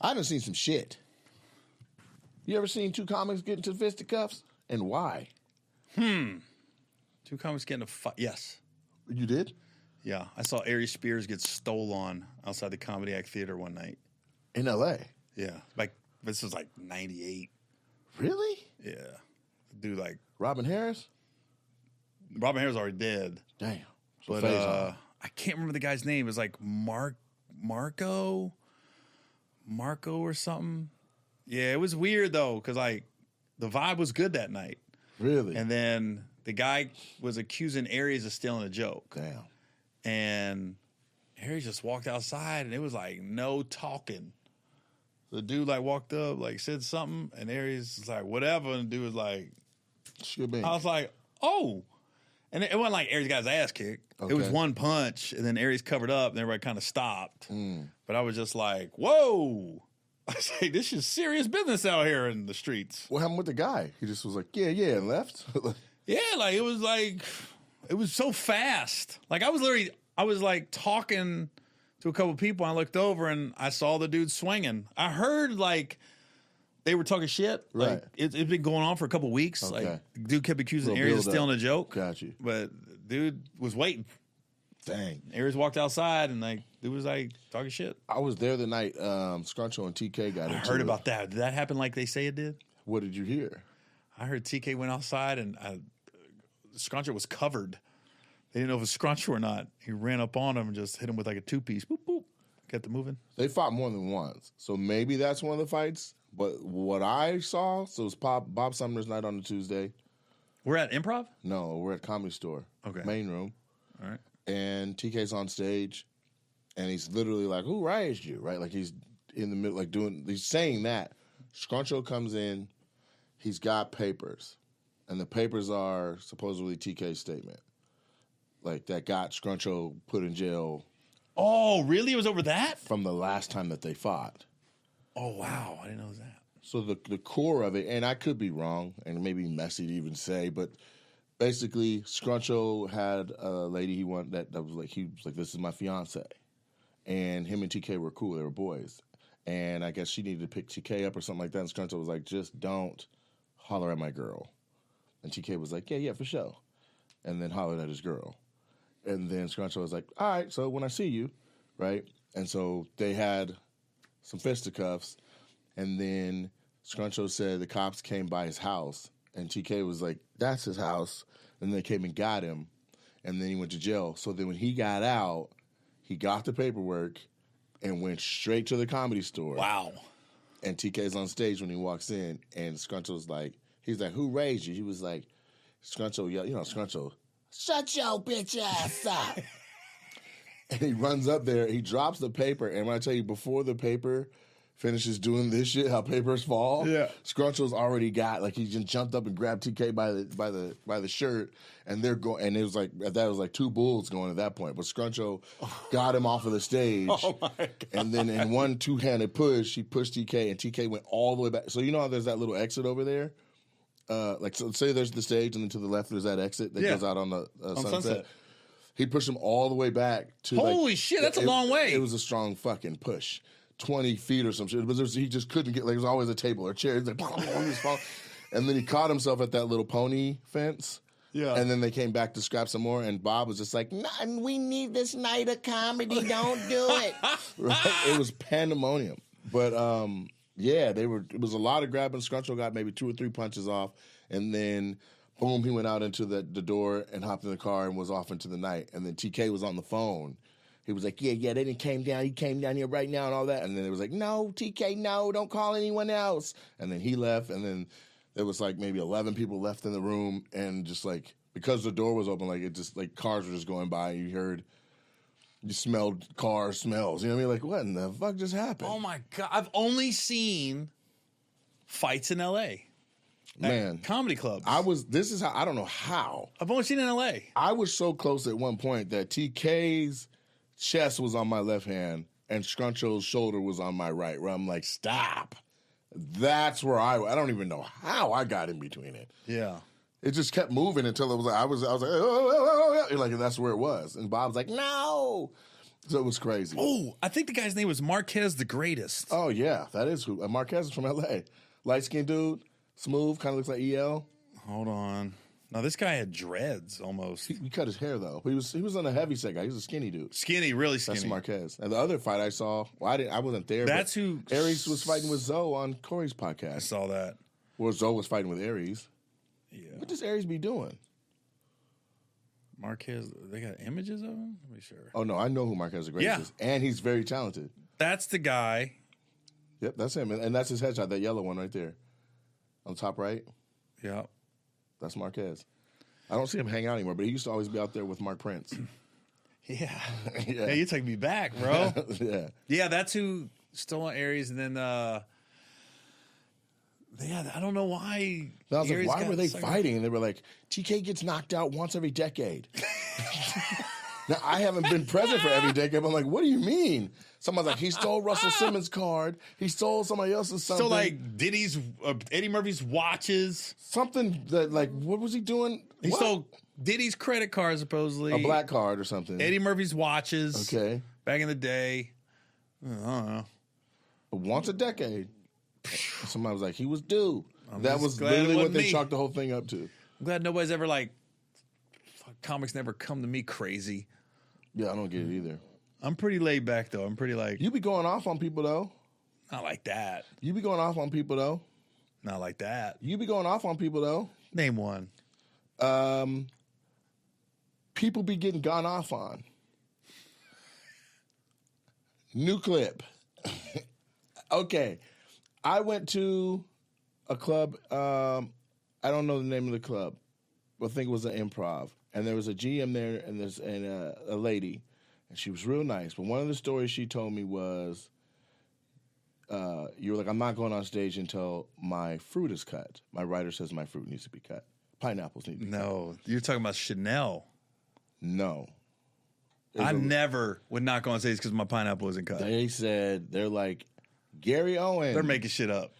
I done seen some shit. You ever seen two comics get into fisticuffs? And why? Two comics getting a fight. Yes. You did? Yeah. I saw Ari Spears get stole on outside the Comedy Act Theater one night. In L.A.? Yeah. Like, this was like 98. Really? Yeah. Dude, like. Robin Harris? Robin Harris already dead. Damn. So But I can't remember the guy's name. It was like Marco or something. Yeah, it was weird though, because like the vibe was good that night. Really? And then the guy was accusing Aries of stealing a joke. Damn. And Aries just walked outside and it was like no talking. The dude like walked up, like said something, and Aries was like, whatever. And the dude was like, I was like, oh. And it wasn't like Aries got his ass kicked. Okay. It was one punch, and then Aries covered up, and everybody kind of stopped. But I was just like, whoa. I was like, this is serious business out here in the streets. What happened with the guy? He just was like, yeah, and left? Yeah, like, it was so fast. Like, I was like talking to a couple people, and I looked over, and I saw the dude swinging. I heard, like, they were talking shit. Right. Like, it's been going on for a couple weeks. Okay. Like, dude kept accusing Aries of stealing a joke. Got you. But dude was waiting. Dang. Aries walked outside and like dude was like talking shit. I was there the night Scruncho and TK got into it. I heard about that. Did that happen like they say it did? What did you hear? I heard TK went outside and Scruncho was covered. They didn't know if it was Scruncho or not. He ran up on him and just hit him with like a 2-piece. Boop, boop. Kept it moving. They fought more than once. So maybe that's one of the fights. But what I saw, so it was Bob Sumner's night on the Tuesday. We're at Improv? No, we're at Comedy Store. Okay. Main room. All right. And TK's on stage, and he's literally like, who raised you? Right? Like he's in the middle, like he's saying that. Scruncho comes in, he's got papers, and the papers are supposedly TK's statement. Like that got Scruncho put in jail. Oh, really? It was over that? From the last time that they fought. Oh, wow. I didn't know that. So the core of it, and I could be wrong, and it may be messy to even say, but basically, Scruncho had a lady he wanted that was like, he was like, this is my fiance. And him and TK were cool. They were boys. And I guess she needed to pick TK up or something like that. And Scruncho was like, just don't holler at my girl. And TK was like, yeah, for sure. And then hollered at his girl. And then Scruncho was like, all right, so when I see you, right? And so they had some fisticuffs. And then Scruncho said the cops came by his house. And TK was like, that's his house. And they came and got him. And then he went to jail. So then when he got out, he got the paperwork and went straight to the Comedy Store. Wow. And TK's on stage when he walks in. And Scruncho's like, he's like, who raised you? He was like, Scruncho, Scruncho, shut your bitch ass up. And he runs up there. He drops the paper. And when I tell you, before the paper finishes doing this shit, how papers fall. Yeah, Scruncho's already got, like, he just jumped up and grabbed TK by the shirt, and they're going, and it was like, that was like two bulls going at that point. But Scruncho got him off of the stage. Oh my God. And then in one two-handed push, he pushed TK, and TK went all the way back. So you know how there's that little exit over there? Like, so say there's the stage, and then to the left there's that exit that goes out on the sunset. He pushed him all the way back to. Holy shit, that's a long way. It was a strong fucking push. 20 feet or some shit. But he just couldn't get, like, there was always a table or a chair. He's like, and then he caught himself at that little pony fence. Yeah. And then they came back to scrap some more, and Bob was just like, we need this night of comedy. Don't do it. Right? It was pandemonium. But, yeah, it was a lot of grabbing. Scruncho got maybe 2 or 3 punches off, and then, boom, he went out into the door and hopped in the car and was off into the night. And then TK was on the phone. He was like, yeah, they didn't came down. He came down here right now and all that. And then it was like, no, TK, no, don't call anyone else. And then he left. And then there was like maybe 11 people left in the room. And just like, because the door was open, like it just, like cars were just going by. And you smelled car smells. You know what I mean? Like, what in the fuck just happened? Oh my God. I've only seen fights in L.A. Man. Comedy clubs. I don't know how. I've only seen it in L.A. I was so close at one point that TK's chest was on my left hand and Scruncho's shoulder was on my right, where I'm like, stop. That's where I don't even know how I got in between it. Yeah. It just kept moving until it was like, I was like, oh, like, and that's where it was. And Bob's like, no. So it was crazy. Oh, I think the guy's name was Marquez the Greatest. Oh, yeah. That is who. Marquez is from L.A. Light-skinned dude. Smooth. Kind of looks like EL. Hold on. No, this guy had dreads almost. He cut his hair, though. He was on a heavy set guy. He was a skinny dude. Skinny, really skinny. That's Marquez. And the other fight I saw, I wasn't there. That's who. Aries was fighting with Zoe on Corey's podcast. I saw that. Well, Zoe was fighting with Aries. Yeah. What does Aries be doing? Marquez, they got images of him? Let me sure. Oh, no, I know who Marquez the Greatest is. And he's very talented. That's the guy. Yep, that's him. And that's his headshot, that yellow one right there. On top right. Yeah. That's Marquez. I don't see him hang out anymore, but he used to always be out there with Mark Prince. Yeah. Yeah, you take me back, bro. Yeah. Yeah, that's who stole Aries, and then yeah, I don't know why. I was Aries like, why were they sucker. fighting? And they were like, TK gets knocked out once every decade. Now, I haven't been present for every decade, but I'm like, what do you mean? Someone's like, he stole Russell Simmons' card. He stole somebody else's something. So, like, Diddy's, Eddie Murphy's watches. Something that, like, what was he doing? He stole Diddy's credit card, supposedly. A black card or something. Eddie Murphy's watches. Okay. Back in the day. I don't know. Once a decade. Somebody was like, he was due. That just was glad it literally what wasn't they me. chalked the whole thing up to. I'm glad nobody's ever, like, comics never come to me crazy. Yeah, I don't get it either. I'm pretty laid back, though. I'm pretty, like, You be going off on people, though. not like that. You be going off on people, though. Not like that. You be going off on people, though. Name one. People be getting gone off on. New clip. Okay. I went to a club. I don't know the name of the club, but I think it was an improv. And there was a GM there and a lady. And she was real nice. But one of the stories she told me was, you were like, I'm not going on stage until my fruit is cut. My writer says my fruit needs to be cut. Pineapples need to be cut. No, you're talking about Chanel. No. I never would not go on stage because my pineapple isn't cut. They said, they're like, Gary Owen. They're making shit up.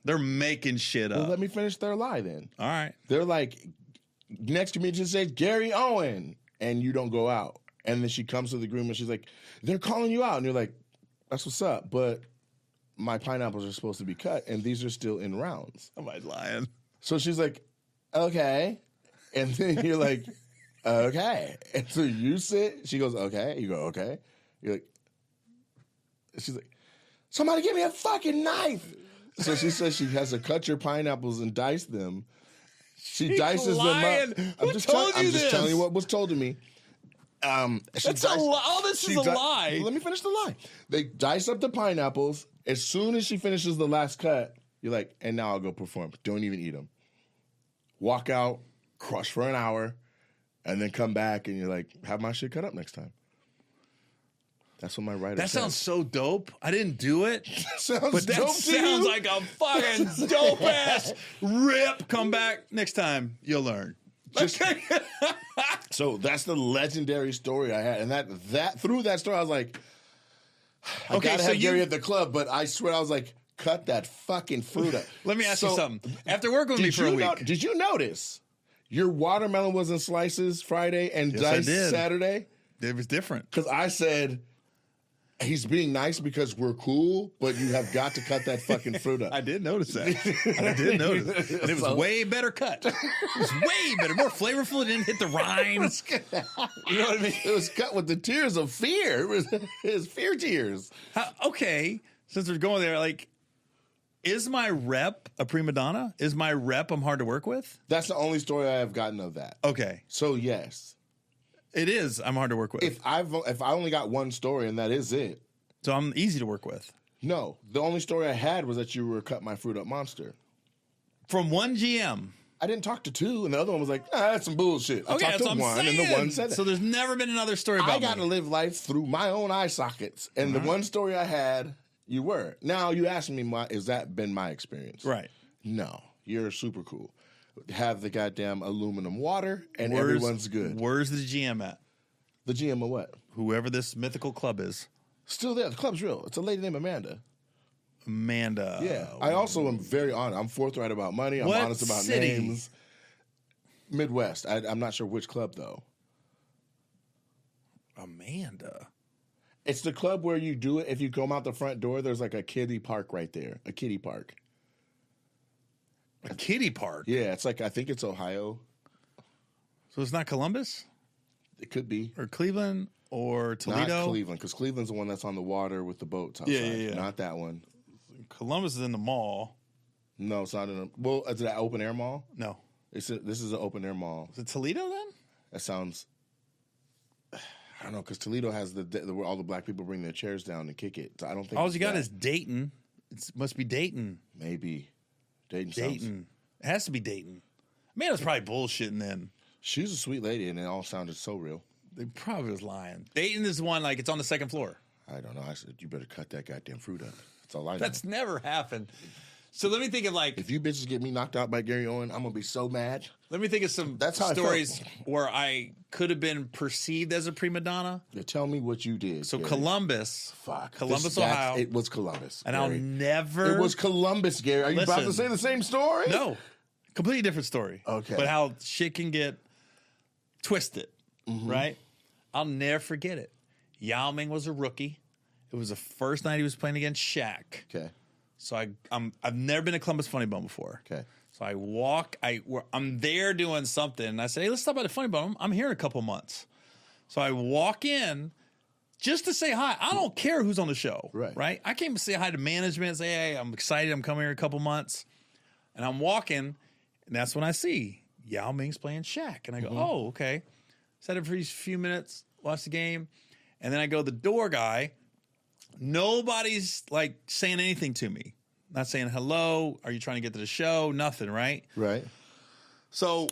They're making shit Well, up. let me finish their lie then. All right. They're like, next to me, it just says Gary Owen, and you don't go out. And then she comes to the groom and she's like, they're calling you out. And you're like, that's what's up. But my pineapples are supposed to be cut, and these are still in rounds. Am I lying? So she's like, okay. And then you're like, okay. And so you sit. She goes, okay. You go, okay. You're like, she's like, somebody give me a fucking knife. So she says she has to cut your pineapples and dice them. She dices lying. them up. Who told you I'm just this? telling you what was told to me. That's a lie. All this is a lie. Let me finish the lie. They dice up the pineapples. As soon as she finishes the last cut, you're like, and now I'll go perform. Don't even eat them. Walk out, crush for an hour, and then come back and you're like, have my shit cut up next time. That's what my writer said. That sounds so dope. I didn't do it. Sounds But that dope to sounds you? like a fucking dope ass rip. Come back next time. You'll learn. So that's the legendary story I had. And that through that story, I was like, I gotta have Gary at the club, but I swear I was like, cut that fucking fruit up. Let me ask you something. After working with me for a week. Did you notice your watermelon was in slices Friday and Yes, I diced did. Saturday? It was different. Because I said, he's being nice because we're cool, but you have got to cut that fucking fruit up. I did notice that. I did notice it. And it was way better cut. It was way better, more flavorful. It didn't hit the rinds. You know what I mean? It was cut with the tears of fear. It was his fear tears. Okay, since we're going there, like, is my rep a prima donna? Is my rep I'm hard to work with? That's the only story I have gotten of that. Okay. So yes. It is. I'm hard to work with. If I only got one story and that is it. So I'm easy to work with. No. The only story I had was that you were a cut my fruit up monster. From one GM. I didn't talk to two, and the other one was like, that's some bullshit. I Okay, talked that's to what I'm one, saying. and the one said it. So there's never been another story about I got to me. live life through my own eye sockets, and the one story I had, you were. Now, you asked me, has that been my experience? Right. No. You're super cool. Have the goddamn aluminum water, and everyone's good. Where's the GM at? The GM of what? Whoever this mythical club is. Still there. The club's real. It's a lady named Amanda. Amanda. Yeah. I also am very honest. I'm forthright about money. I'm What honest about city? names. Midwest. I'm not sure which club, though. Amanda. It's the club where you do it. If you come out the front door, there's like a kiddie park right there. A kiddie park. A kiddie park? Yeah, it's like, I think it's Ohio. So it's not Columbus? It could be. Or Cleveland or Toledo? Not Cleveland, because Cleveland's the one that's on the water with the boats outside. Yeah. Not that one. Columbus is in the mall. No, it's not in a... Well, is it an open air mall? No. This is an open air mall. Is it Toledo then? That sounds... I don't know, because Toledo has where all the black people bring their chairs down and kick it. So I don't think all you got is Dayton. It must be Dayton. Maybe. Dayton. It has to be Dayton. Man, it's probably bullshitting then. She's a sweet lady, and it all sounded so real. They probably was lying. Dayton is the one, like, it's on the second floor. I don't know. I said, you better cut that goddamn fruit up. That's all I know. That's never happened. So let me think of, like... If you bitches get me knocked out by Gary Owen, I'm going to be so mad. Let me think of some stories where I could have been perceived as a prima donna. Yeah, tell me what you did. So Gary. Columbus, Ohio. It was Columbus. And Gary. I'll never... It was Columbus, Gary. Are you about to say the same story? No. Completely different story. Okay. But how shit can get twisted, right? I'll never forget it. Yao Ming was a rookie. It was the first night he was playing against Shaq. Okay. So I've never been to Columbus Funny Bone before. Okay. So I'm there doing something, and I say, hey, let's stop by the Funny Bone. I'm here in a couple months. So I walk in just to say hi. I don't care who's on the show. Right? I came to say hi to management, say, hey, I'm excited. I'm coming here in a couple months. And I'm walking, and that's when I see Yao Ming's playing Shaq. And I go, oh, okay. Sat there for a few minutes, watch the game. And then I go, the door guy, nobody's like saying anything to me. Not saying hello. Are you trying to get to the show? Nothing, right? Right. So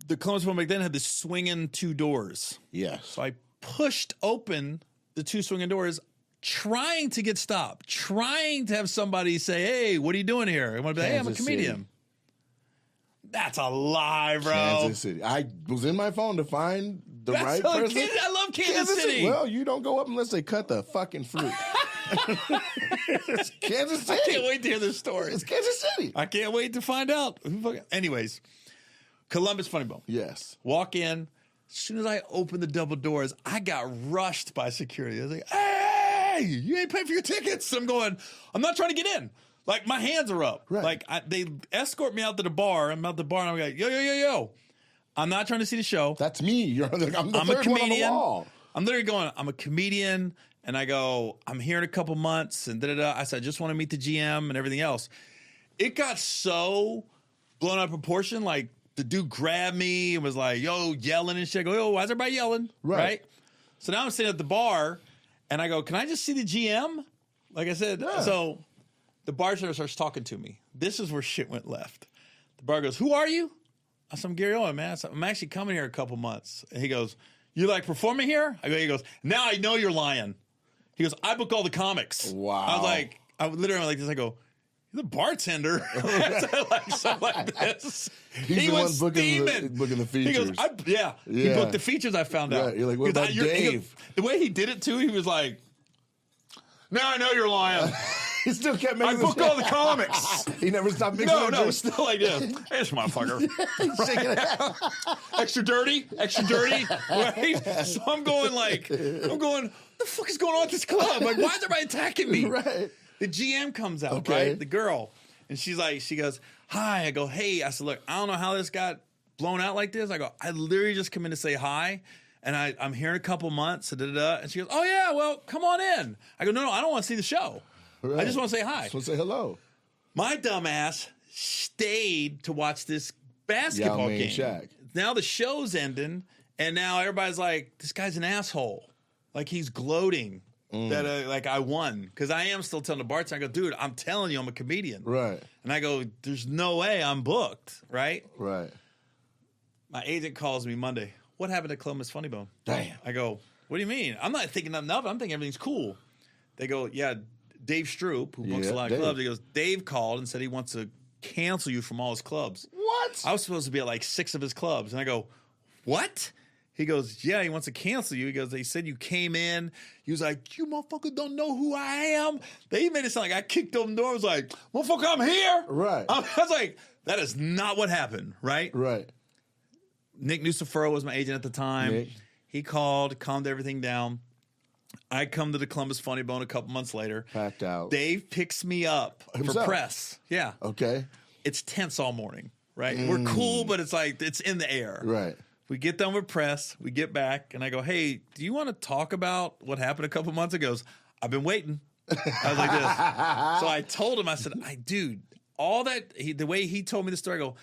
the Columbus One back then had the swinging two doors. Yes. So I pushed open the two swinging doors, trying to get stopped, trying to have somebody say, hey, what are you doing here? I want to be like, hey, I'm a comedian. City. That's a lie, bro. Kansas City. I was in my phone to find the right person. I love Kansas City. Well, you don't go up unless they cut the fucking fruit. It's Kansas City. I can't wait to hear this story. It's Kansas City. I can't wait to find out. Anyways, Columbus Funny Bone. Yes. Walk in. As soon as I opened the double doors, I got rushed by security. I was like, hey, you ain't paying for your tickets. I'm going, I'm not trying to get in. Like, my hands are up. Right. Like, they escort me out to the bar. I'm out the bar, and I'm like, yo. I'm not trying to see the show. That's me. I'm the I'm third a comedian. one on the wall. I'm literally going, I'm a comedian, and I go, I'm here in a couple months, and da-da-da. I said, I just want to meet the GM and everything else. It got so blown out of proportion, like, the dude grabbed me and was like, yo, yelling and shit. I go, yo, why's everybody yelling? Right? So now I'm sitting at the bar, and I go, can I just see the GM? Like I said, so the bartender starts talking to me. This is where shit went left. The bar goes, who are you? I said, I'm Gary Owen, man. I said, I'm actually coming here a couple months. And he goes, you like performing here? He goes, now I know you're lying. He goes, I book all the comics. Wow. I was like, I literally like this. I go, you're the bartender. Something like this. He's the one booking the features. He goes, he booked the features, I found out. Right. You're like, what about Dave? The way he did it, too, he was like, now I know you're lying. He still kept making I booked all the comics. He never stopped mixing it. No, still like this. Hey, this motherfucker. Extra dirty. Right? So I'm going, what the fuck is going on at this club? Like, why is everybody attacking me? Right. The GM comes out, right? The girl. And she goes, hi. I go, hey. I said, look, I don't know how this got blown out like this. I go, I literally just come in to say hi. And I'm here in a couple months. And she goes, oh, yeah, well, come on in. I go, no, I don't want to see the show. Right. I just want to say hi. Just want to say hello. My dumbass stayed to watch this basketball game. Shaq. Now the show's ending, and now everybody's like, this guy's an asshole. Like, he's gloating that I won. Because I am still telling the bartender, I go, dude, I'm telling you I'm a comedian. Right. And I go, there's no way I'm booked, right? Right. My agent calls me Monday. What happened to Columbus Funny Bone? Damn. I go, what do you mean? I'm not thinking nothing of it. I'm thinking everything's cool. They go, yeah, Dave Stroop, who books a lot of clubs, he goes, Dave called and said he wants to cancel you from all his clubs. What? I was supposed to be at like 6 of his clubs. And I go, what? He goes, yeah, he wants to cancel you. He goes, they said you came in. He was like, you motherfucker don't know who I am. They made it sound like I kicked open the door. I was like, motherfucker, I'm here. Right. I was like, that is not what happened, right? Right. Nick Nucifero was my agent at the time. Nick. He called, calmed everything down. I come to the Columbus Funny Bone a couple months later. Packed out. Dave picks me up for press. Yeah. Okay. It's tense all morning, right? We're cool, but it's like it's in the air. Right. We get done with press. We get back, and I go, hey, do you want to talk about what happened a couple months ago? He goes, I've been waiting. I was like this. So I told him, I said, dude, all that, the way he told me the story, I go,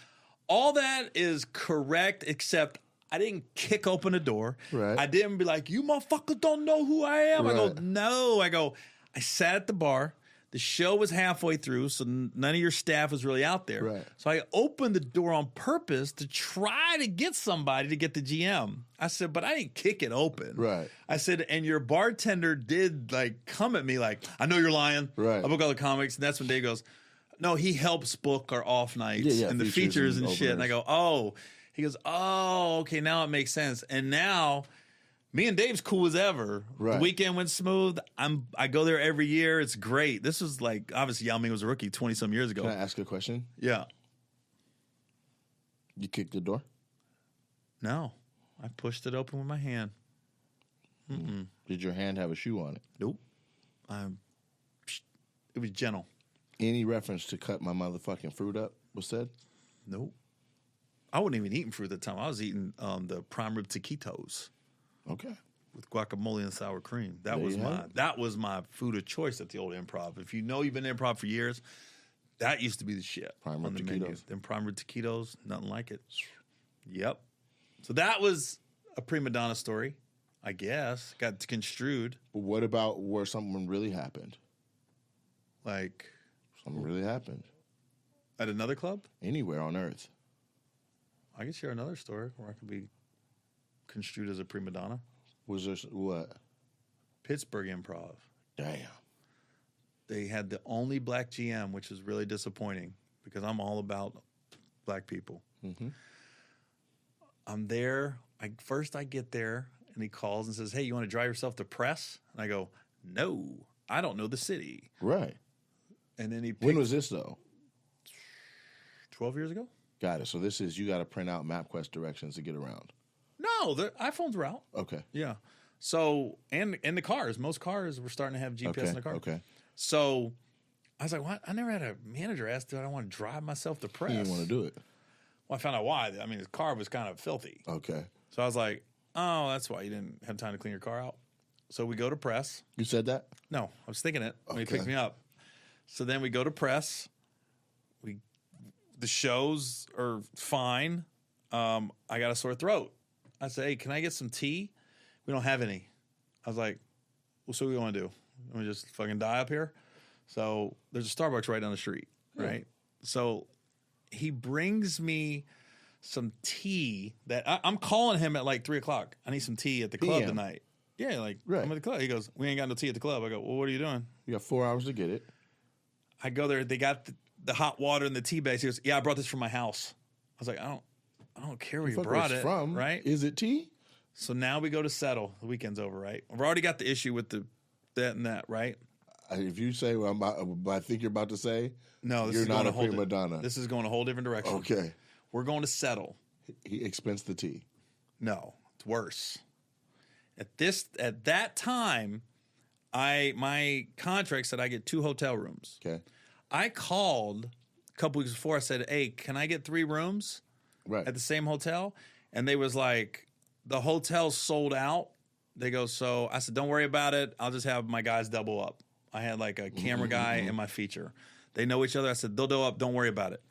all that is correct, except I didn't kick open the door. Right. I didn't be like, you motherfuckers don't know who I am. Right. I go, no. I sat at the bar. The show was halfway through, so none of your staff was really out there. Right. So I opened the door on purpose to try to get somebody to get the GM. I said, but I didn't kick it open. Right. I said, and your bartender did like come at me like, I know you're lying. Right. I book all the comics, and that's when Dave goes, no, he helps book our off nights and the features and shit. And I go, oh. He goes, oh, okay, now it makes sense. And now me and Dave's cool as ever. Right. The weekend went smooth. I go there every year. It's great. This was like, obviously, Yao Ming was a rookie 20-some years ago. Can I ask a question? Yeah. You kicked the door? No. I pushed it open with my hand. Did your hand have a shoe on it? Nope. It was gentle. Any reference to cut my motherfucking fruit up was said? Nope. I wasn't even eating fruit at the time. I was eating the prime rib taquitos. Okay. With guacamole and sour cream. That was my food of choice at the old Improv. If you know you've been in Improv for years, that used to be the shit. Prime rib taquitos. Them prime rib taquitos, nothing like it. Yep. So that was a prima donna story, I guess. Got construed. But what about where something really happened? Like? Something really happened. At another club? Anywhere on earth. I can share another story where I could be construed as a prima donna. Was there what? Pittsburgh Improv. Damn. They had the only black GM, which is really disappointing because I'm all about black people. Mm-hmm. I'm there. First I get there, and he calls and says, hey, you want to drive yourself to press? And I go, no, I don't know the city. Right. And then when was this, though? 12 years ago. Got it. So this is, you got to print out MapQuest directions to get around. No, the iPhones were out. Okay. Yeah. So, and the cars, most cars were starting to have GPS in the car. Okay. So I was like, what? I never had a manager ask, do I want to drive myself to press? You didn't want to do it. Well, I found out why. I mean, his car was kind of filthy. Okay. So I was like, oh, that's why you didn't have time to clean your car out. So we go to press. You said that? No, I was thinking it when he picked me up. So then we go to press. The shows are fine. I got a sore throat. I said, hey, can I get some tea? We don't have any. I was like, well, so what do you want to do? Want me just fucking die up here? So there's a Starbucks right down the street, right? So he brings me some tea that I'm calling him at like 3 o'clock. I need some tea at the club tonight. Yeah, like I'm at the club. He goes, we ain't got no tea at the club. I go, well, what are you doing? You got 4 hours to get it. I go there. They got the hot water and the tea bags. He goes, yeah, I brought this from my house. I was like, I don't care where you brought it from, right? Is it tea? So now we go to settle. The weekend's over, right? We've already got the issue with that and that, right? If you say what I think you're about to say, no, you're not a prima donna. This is going a whole different direction. Okay. We're going to settle. He expensed the tea. No, it's worse. At that time, my contract said I get 2 hotel rooms. Okay. I called a couple weeks before. I said, hey, can I get 3 rooms at the same hotel? And they was like, the hotel's sold out. They go, so I said, don't worry about it. I'll just have my guys double up. I had like a camera guy and my feature. They know each other. I said, they'll double up. Don't worry about it.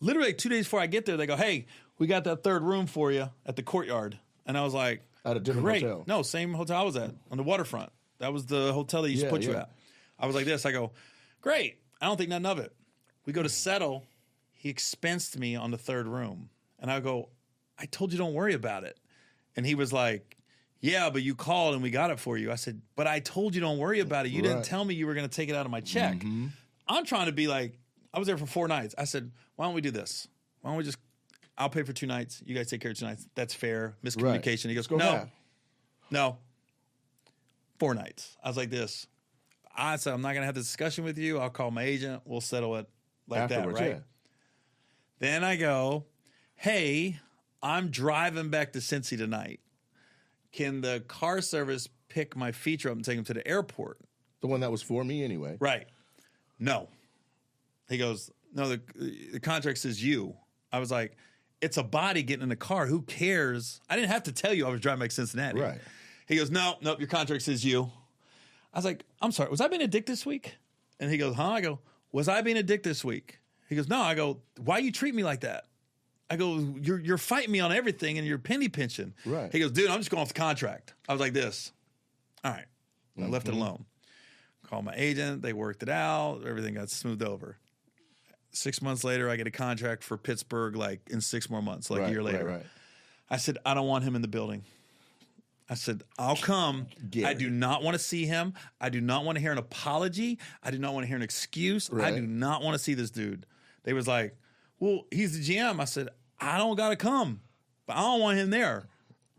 Literally 2 days before I get there, they go, hey, we got that 3rd room for you at the Courtyard. And I was like, at a different hotel? No, same hotel I was at on the waterfront. That was the hotel they used to put you at. I was like this. I go, great. I don't think nothing of it. We go to settle. He expensed me on the 3rd room. And I go, I told you don't worry about it. And he was like, yeah, but you called and we got it for you. I said, but I told you don't worry about it. You didn't tell me you were going to take it out of my check. Mm-hmm. I'm trying to be like, I was there for 4 nights. I said, why don't we do this? Why don't we just, I'll pay for 2 nights. You guys take care of 2 nights. That's fair. Miscommunication. He goes, no. 4 nights. I was like this. I said, I'm not going to have this discussion with you. I'll call my agent. We'll settle it like afterwards, that, right? Yeah. Then I go, hey, I'm driving back to Cincy tonight. Can the car service pick my feature up and take him to the airport. The one that was for me anyway. Right. No. He goes, no, the contract says you. I was like, it's a body getting in the car. Who cares? I didn't have to tell you I was driving back to Cincinnati. Right. He goes, nope, your contract says you. I was like, I'm sorry, was I being a dick this week? And he goes, huh? I go, was I being a dick this week? He goes, no. I go, why you treat me like that? I go, you're fighting me on everything and you're penny pinching. Right. He goes, dude, I'm just going off the contract. I was like this. All right. I left it alone. Called my agent. They worked it out. Everything got smoothed over. 6 months later, I get a contract for Pittsburgh, like in 6 more months, like a year later. Right. I said, I don't want him in the building. I said, I'll come. Gary. I do not want to see him. I do not want to hear an apology. I do not want to hear an excuse. Right. I do not want to see this dude. They was like, well, he's the GM. I said, I don't got to come, but I don't want him there.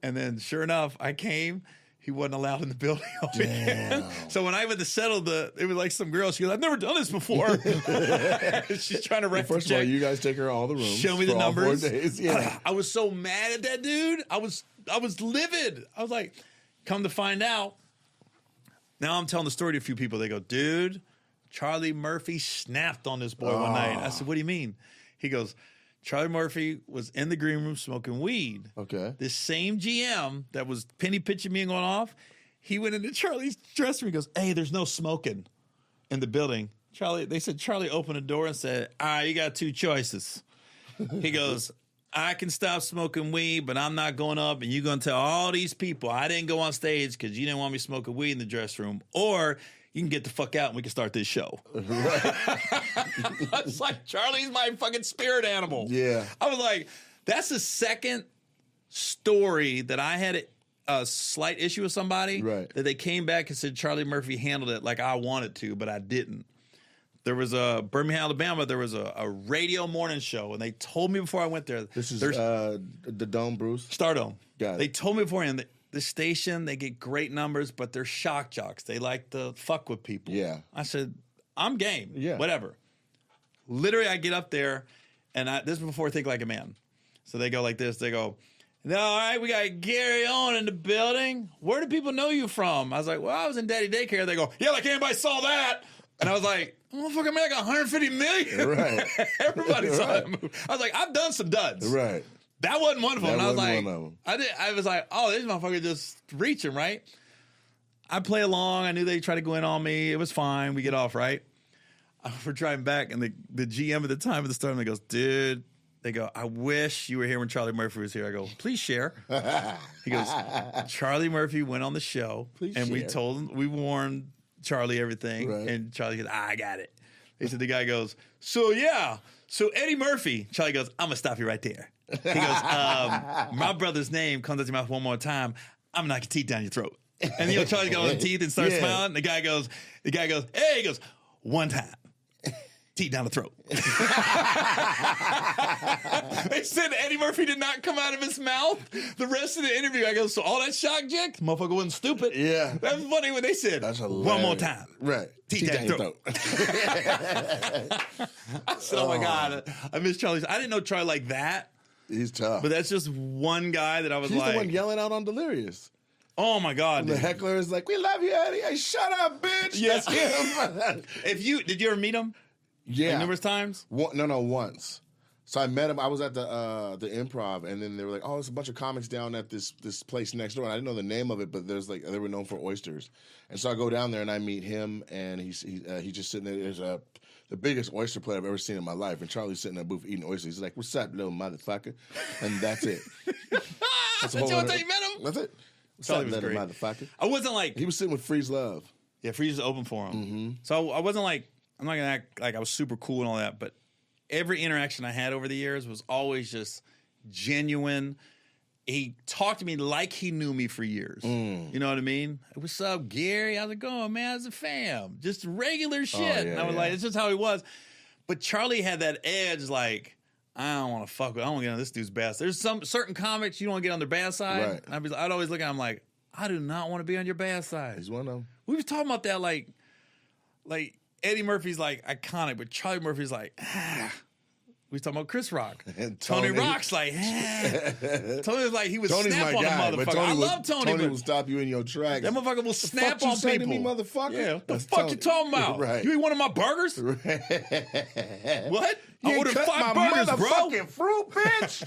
And then sure enough, I came. He wasn't allowed in the building. So when I went to settle it was like some girl. She goes, I've never done this before. She's trying to rectify. First of all, you guys take her all the rooms. Show me the numbers. 4 days. Yeah. I was so mad at that dude. I was livid. I was like, come to find out. Now I'm telling the story to a few people. They go, dude, Charlie Murphy snapped on this boy one night. I said, what do you mean? He goes, Charlie Murphy was in the green room smoking weed. Okay. This same GM that was penny pitching me and going off, he went into Charlie's dressing room. He goes, hey, there's no smoking in the building. They said Charlie opened the door and said, all right, you got 2 choices. He goes, I can stop smoking weed, but I'm not going up, and you're going to tell all these people I didn't go on stage because you didn't want me smoking weed in the dressing room, or you can get the fuck out and we can start this show. Right. It's like, Charlie's my fucking spirit animal. Yeah. I was like, that's the second story that I had a slight issue with somebody. Right. That they came back and said Charlie Murphy handled it like I wanted to, but I didn't. There was Birmingham, Alabama, there was a radio morning show, and they told me before I went there. This is the Dome, Bruce? Stardome. Got it. They told me beforehand that the station, they get great numbers, but they're shock jocks. They like to fuck with people. Yeah. I said, I'm game. Yeah. Whatever. Literally, I get up there, and this is before Think Like a Man. So they go like this. They go, no, all right, we got Gary Owen in the building. Where do people know you from? I was like, well, I was in Daddy Daycare. They go, yeah, like anybody saw that. And I was like, motherfucker, man, I got 150 million. Right. Everybody saw that movie. I was like, I've done some duds. Right. That wasn't one of them. That And I was wasn't like, one of them. I was like, oh, this motherfucker just reaching, right? I play along. I knew they'd try to go in on me. It was fine. We get off, right? We're driving back, and the GM at the time of the start, they goes, dude, they go, I wish you were here when Charlie Murphy was here. I go, please share. He goes, Charlie Murphy went on the show, Please and we share. told him, we warned Charlie everything, Right. and Charlie goes, I got it. He said, the guy goes, so Eddie Murphy. Charlie goes, I'm going to stop you right there. He goes, my brother's name comes out your mouth one more time, I'm going to knock your teeth down your throat. And Charlie got on the teeth and starts smiling. The guy goes, hey, he goes, one time. Teeth down the throat. They said Eddie Murphy did not come out of his mouth the rest of the interview. I go, so all that shock jack, motherfucker wasn't stupid. Yeah. That's funny when they said, That's hilarious. one more time. Right. Teeth down your throat. I said, oh my God, I miss Charlie. I didn't know Charlie like that. He's tough. But that's just one guy that I was He's like, the one yelling out on Delirious. oh my God. The Dude. heckler is like, we love you, Eddie. Hey, shut up, bitch. Yeah. That's him. Did you ever meet him? Yeah. Like numerous times? No, once. So I met him. I was at the Improv, and then they were like, "Oh, it's a bunch of comics down at this place next door." And I didn't know the name of it, but there's like they were known for oysters. And so I go down there and I meet him, and he's just sitting there. There's the biggest oyster plate I've ever seen in my life, and Charlie's sitting in a booth eating oysters. He's like, "What's up, little motherfucker?" And that's it. That's you you met him? That's it. What's Charlie up, was little great. motherfucker? I wasn't like, He was sitting with Freeze Love. yeah, Freeze is open for him. Mm-hmm. So I wasn't like, I'm not gonna act like I was super cool and all that, but every interaction I had over the years was always just genuine. He talked to me like he knew me for years. You know what I mean? What's up, Gary? How's it going, man? How's the fam? Just regular shit. yeah, and I was like, it's just how he was. But Charlie had that edge, like, I don't want to fuck with, I don't want to get on this dude's bad side. There's some certain comics you don't want to get on their bad side. Right. And I'd always look at him like, I do not want to be on your bad side. He's one of them. We was talking about that, like Eddie Murphy's like iconic, but Charlie Murphy's like, We was talking about Chris Rock. And Tony Rock's like, Tony was like, he would Tony's snap my on guy, the but motherfucker. I love Tony. Tony will stop you in your tracks. That motherfucker will snap on say people. To me, motherfucker? Yeah, what the That's fuck Tony. you talking about? Right. You eat one of my burgers? What? I ordered 5 burgers, bro. Motherfucking fruit, bitch.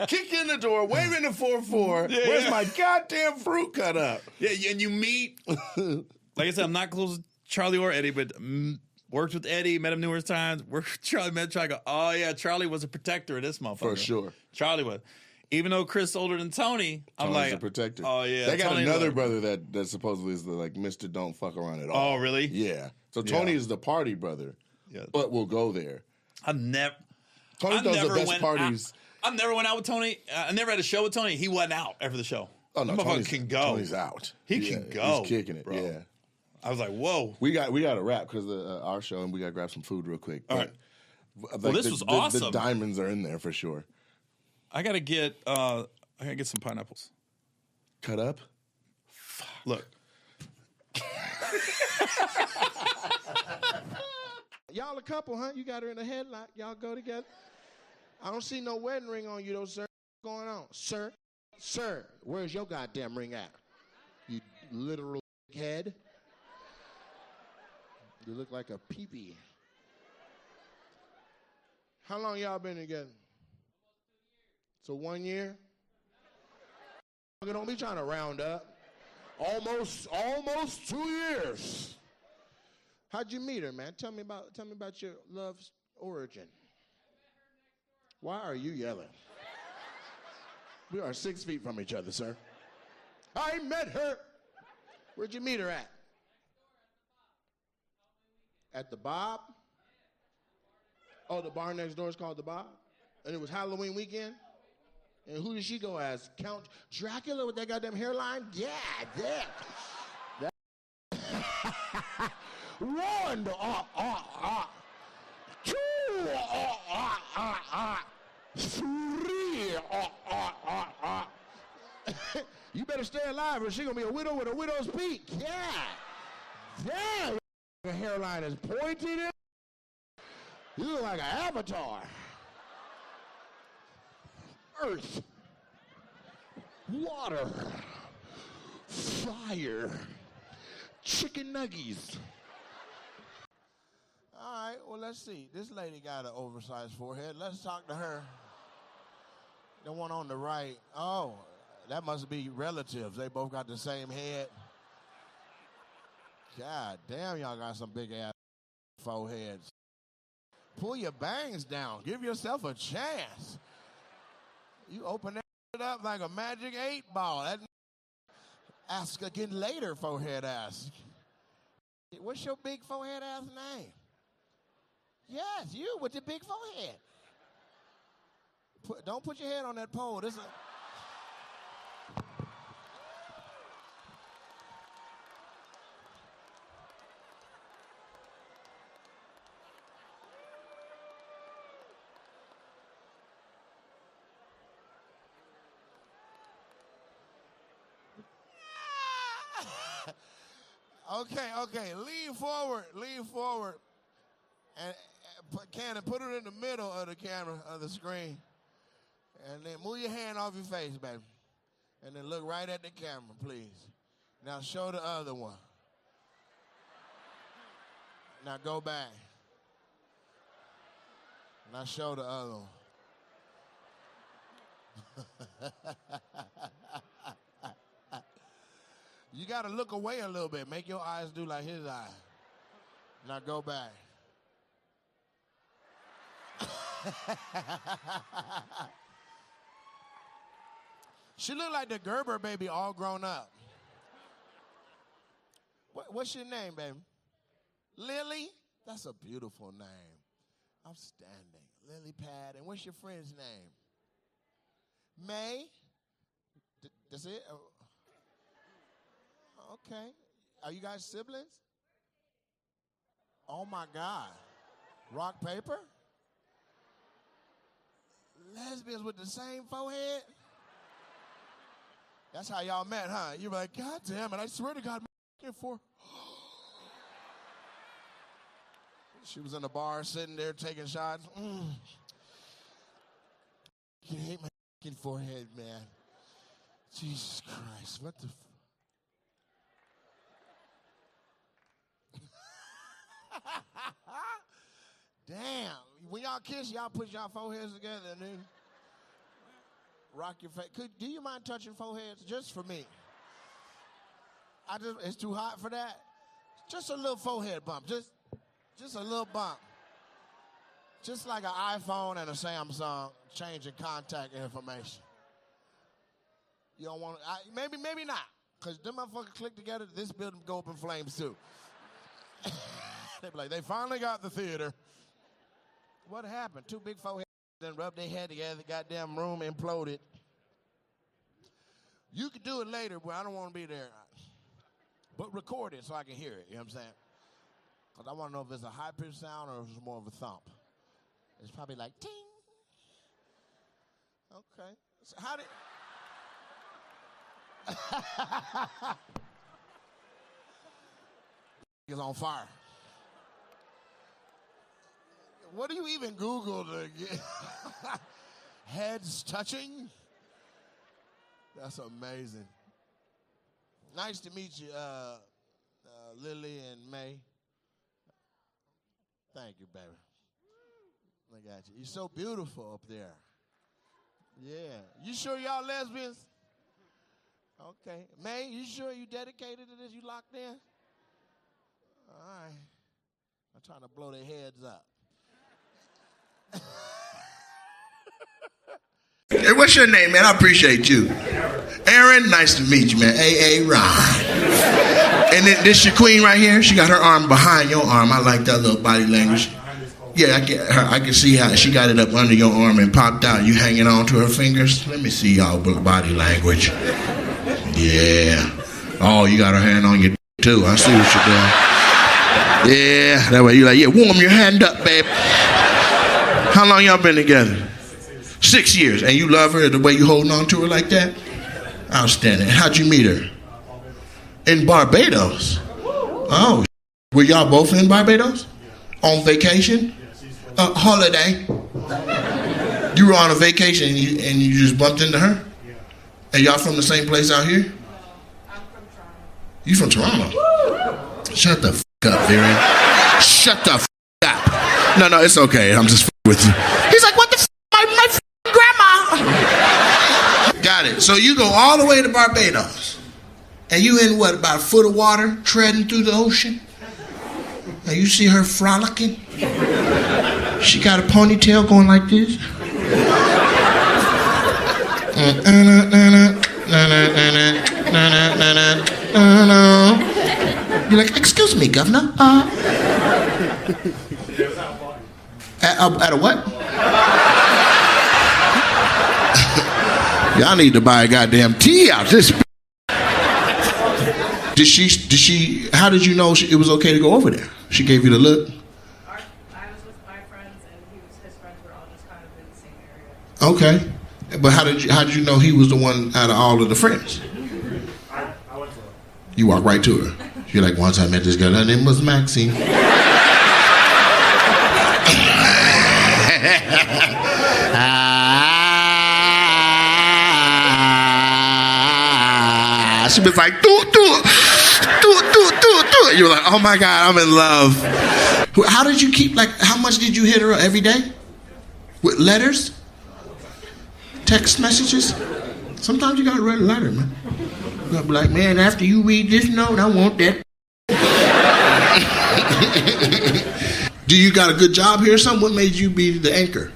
Kick in the door, waving the 4-4. Yeah, Where's yeah. my goddamn fruit cut up? Yeah, and you meet. Like I said, I'm not close to Charlie or Eddie, but worked with Eddie, met him numerous times. Worked with Charlie, met Charlie. Go, oh yeah, Charlie was a protector of this motherfucker. For sure. Charlie was. Even though Chris older than Tony, I'm Tony's like a protector. Oh yeah, they got Tony another brother that supposedly is the like Mr. Don't fuck around at all. Oh really? Yeah. So Tony is the party brother. Yeah. But we'll go there. Tony does the best parties. I never went out with Tony. I never had a show with Tony. He wasn't out after the show. Oh no, Tony can go. Tony's out. He can go. He's kicking it. Bro. Yeah. I was like, whoa. We got to wrap because our show, and we got to grab some food real quick. All right. Like, Well, this was awesome. The diamonds are in there for sure. I gotta get some pineapples. Cut up. Look. Y'all a couple, huh? You got her in a headlock. Y'all go together. I don't see no wedding ring on you, though, sir. What's going on? Sir? Sir, where's your goddamn ring at? You literal head. You look like a peepee. How long y'all been together? So 1 year? Don't be trying to round up. Almost 2 years. How'd you meet her, man? Tell me about your love's origin. Why are you yelling? We are 6 feet from each other, sir. I met her. Where'd you meet her at? At the Bob? Oh, the bar next door is called the Bob? And it was Halloween weekend? And who did she go as? Count Dracula with that goddamn hairline? Yeah, yeah. One, two, three. You better stay alive or she gonna be a widow with a widow's peak. Yeah. Damn, the hairline is pointed. You look like an avatar. Earth, water, fire, chicken nuggies. All right, well, let's see. This lady got an oversized forehead. Let's talk to her. The one on the right. Oh, that must be relatives. They both got the same head. God damn, y'all got some big ass foreheads. Pull your bangs down. Give yourself a chance. You open that shit up like a magic 8-ball. That ask again later, forehead ask. What's your big forehead ass name? Yes, you with the big forehead. Don't put your head on that pole. This is Okay, lean forward, and put it in the middle of the camera, of the screen, and then move your hand off your face, baby, and then look right at the camera, please. Now show the other one. Now go back. Now show the other one. You got to look away a little bit. Make your eyes do like his eye. Now go back. She look like the Gerber baby all grown up. What's your name, baby? Lily? That's a beautiful name. Outstanding. Lily Pad. And what's your friend's name? May? That's it? Okay. Are you guys siblings? Oh my God. Rock, paper? Lesbians with the same forehead? That's how y'all met, huh? You were like, God damn it, I swear to God, I'm looking for. She was in the bar sitting there taking shots. You hate my fucking forehead, man. Jesus Christ, what the Damn. When y'all kiss, y'all put y'all foreheads together and then rock your face. Do you mind touching foreheads? Just for me. It's too hot for that. Just a little forehead bump. Just a little bump. Just like an iPhone and a Samsung changing contact information. You don't want to, maybe not. Because them motherfuckers click together, this building go up in flames too. They be like, they finally got the theater. What happened? Two big foreheads then rubbed their head together, goddamn room imploded. You can do it later, but I don't want to be there. But record it so I can hear it, you know what I'm saying? Because I want to know if it's a high-pitched sound or if it's more of a thump. It's probably like, ting. Okay. So how did... It's on fire. What do you even Google to get heads touching? That's amazing. Nice to meet you, Lily and May. Thank you, baby. I got you. You're so beautiful up there. Yeah. You sure y'all lesbians? Okay. May, you sure you dedicated to this? You locked in? All right. I'm trying to blow their heads up. Hey, what's your name, man? I appreciate you. Aaron, nice to meet you, man. A.A. Ron. And then this your queen right here? She got her arm behind your arm. I like that little body language. Yeah, I can see how she got it up under your arm and popped out. You hanging on to her fingers? Let me see y'all body language. Yeah. Oh, you got her hand on you too. I see what you're doing. Yeah, that way you like, yeah, warm your hand up, babe. How long y'all been together? 6 years. And you love her the way you holding on to her like that? Outstanding. How'd you meet her? In Barbados. Oh, were y'all both in Barbados? On vacation? Holiday? You were on a vacation and you just bumped into her? And y'all from the same place out here? I'm from Toronto. You from Toronto? Shut the f*** up, Darren. Shut the f*** up. No, it's okay. I'm just with you. He's like, what the f***? My grandma. Got it. So you go all the way to Barbados. And you in what, about a foot of water, treading through the ocean? And you see her frolicking? She got a ponytail going like this. You're like, excuse me, governor. At a what? Y'all need to buy a goddamn tea out this. Did she, how did you know it was okay to go over there? She gave you the look? I was with my friends and his friends were all just kind of in the same area. Okay. But how did you know he was the one out of all of the friends? I went to her. You walk right to her. You're like, once I met this girl, her name was Maxine. She was like, do it. You were like, oh my God, I'm in love. How did you keep, how much did you hit her every day? With letters? Text messages? Sometimes you gotta write a letter, man. You gotta be like, man, after you read this note, I want that. Do you got a good job here or something? What made you be the anchor?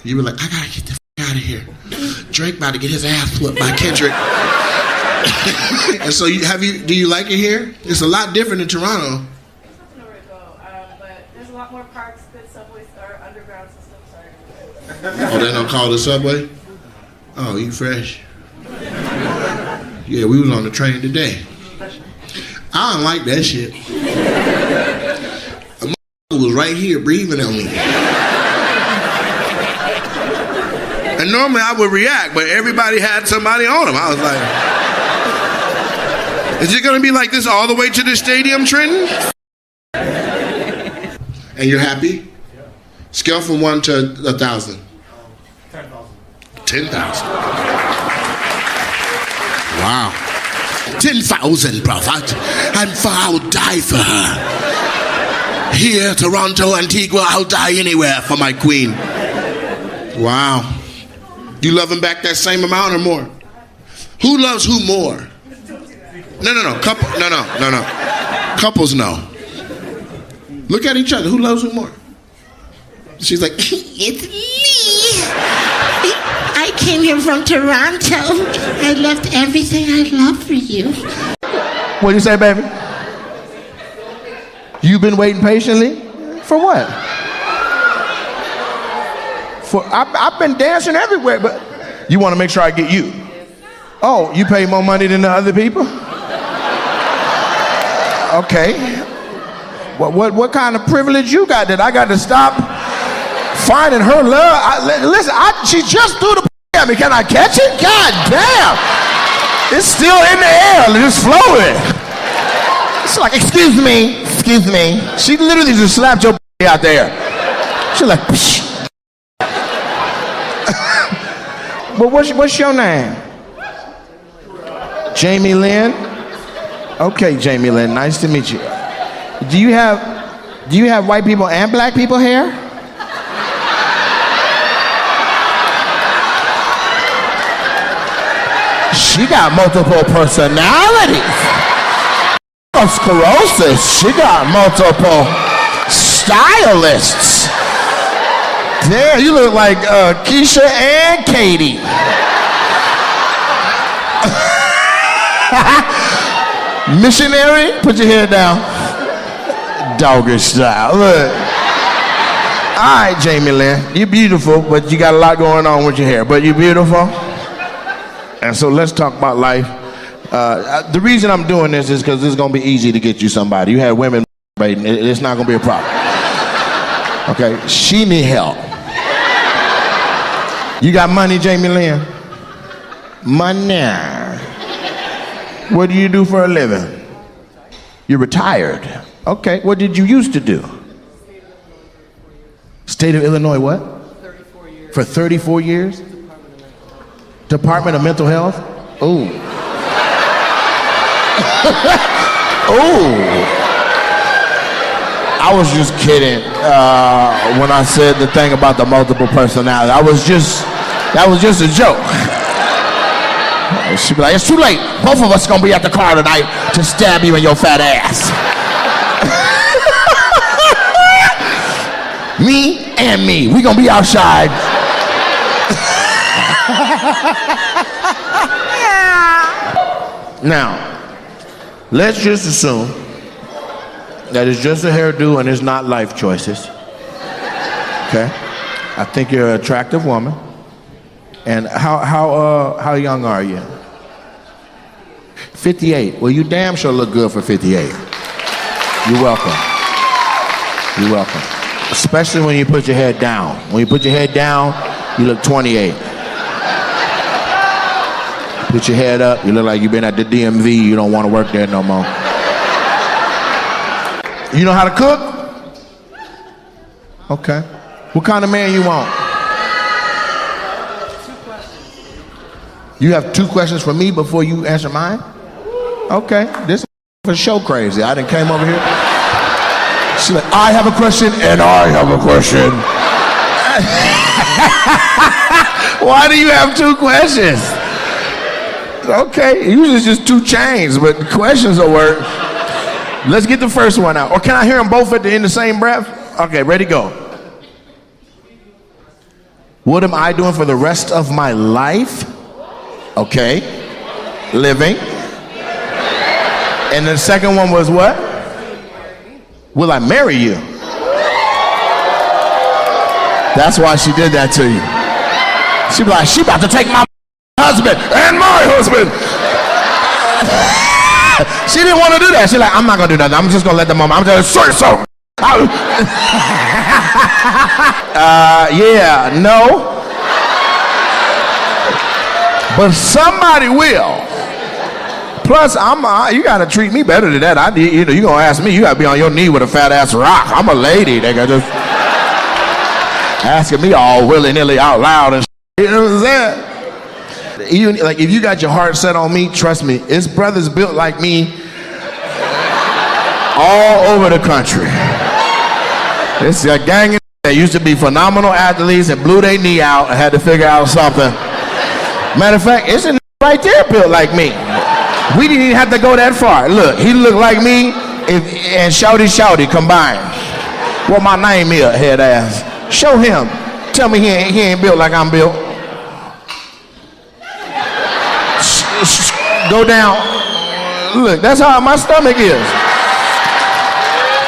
You were like, I gotta get the out of here. Drake about to get his ass whooped by Kendrick. And so do you like it here? It's a lot different in Toronto. There's nothing nowhere to go, but there's a lot more parks, good subways, or underground systems. Oh, they don't call the subway? Oh, you fresh. Yeah, we was on the train today. I don't like that shit. A motherfucker was right here breathing on me. And normally I would react, but everybody had somebody on them. I was like, is it going to be like this all the way to the stadium, Trenton? And you're happy? Yeah. Scale from 1 to 1,000. 10,000. 10,000. Wow. 10,000, prophet. And for I'll die for her. Here, Toronto, Antigua, I'll die anywhere for my queen. Wow. You love him back that same amount or more? Who loves who more? No. Couples know. Look at each other. Who loves who more? She's like, it's me. I came here from Toronto. I left everything I love for you. What do you say, baby? You've been waiting patiently? For what? I've been dancing everywhere, but you want to make sure I get you. Oh, you pay more money than the other people? Okay. What kind of privilege you got that I got to stop finding her love? She just threw the at me. Can I catch it? God damn. It's still in the air. It's floating. It's like, excuse me. She literally just slapped your out there. She's like, psh. But what's your name? Jamie Lynn? Okay, Jamie Lynn, nice to meet you. Do you have white people and black people here? She got multiple personalities. Sclerosis. She got multiple stylists. Damn, you look like Keisha and Katie. Missionary, put your head down. Doggish style. Look. All right, Jamie Lynn, you're beautiful, but you got a lot going on with your hair. But you're beautiful. And so let's talk about life. The reason I'm doing this is because this is going to be easy to get you somebody. You had women, it's not going to be a problem. Okay, she need help. You got money, Jamie Lynn? Money. What do you do for a living? You're retired. Okay, what did you used to do? State of Illinois what? 34 years. For 34 years? Department of Mental Health? Ooh. Ooh. I was just kidding when I said the thing about the multiple personality. That was just a joke. She'd be like, it's too late. Both of us gonna be at the car tonight to stab you in your fat ass. Me and me. We gonna be outside. Now, let's just assume that it's just a hairdo and it's not life choices. Okay? I think you're an attractive woman. And how young are you? 58. Well, you damn sure look good for 58. You're welcome. You're welcome. Especially when you put your head down. When you put your head down, you look 28. Put your head up, you look like you've been at the DMV, you don't want to work there no more. You know how to cook? Okay. What kind of man you want? 2 questions. You have 2 questions for me before you answer mine? Okay. This for show crazy. I done came over here. She's like, I have a question and I have a question. Why do you have 2 questions? Okay, usually it's just 2 chains, but questions will work. Let's get the first one out. Or can I hear them both in the same breath? Okay, ready, go. What am I doing for the rest of my life? Okay. Living. And the second one was what? Will I marry you? That's why she did that to you. She be like, she about to take my husband and my husband. She didn't want to do that. She's like, I'm not going to do nothing. I'm just going to let the mom. I'm just going to say so. Yeah, no. But somebody will. Plus, you gotta treat me better than that. You gonna ask me, you gotta be on your knee with a fat ass rock. I'm a lady, nigga. Just asking me all willy-nilly out loud and shit. You know what I'm saying? Even like if you got your heart set on me, trust me, it's brothers built like me all over the country. It's a gang that used to be phenomenal athletes and blew their knee out and had to figure out something. Matter of fact, it's a right there built like me. We didn't even have to go that far. Look, he looked like me and Shouty combined. What my name is, head ass. Show him. Tell me he ain't built like I'm built. Go down. Look, that's how my stomach is.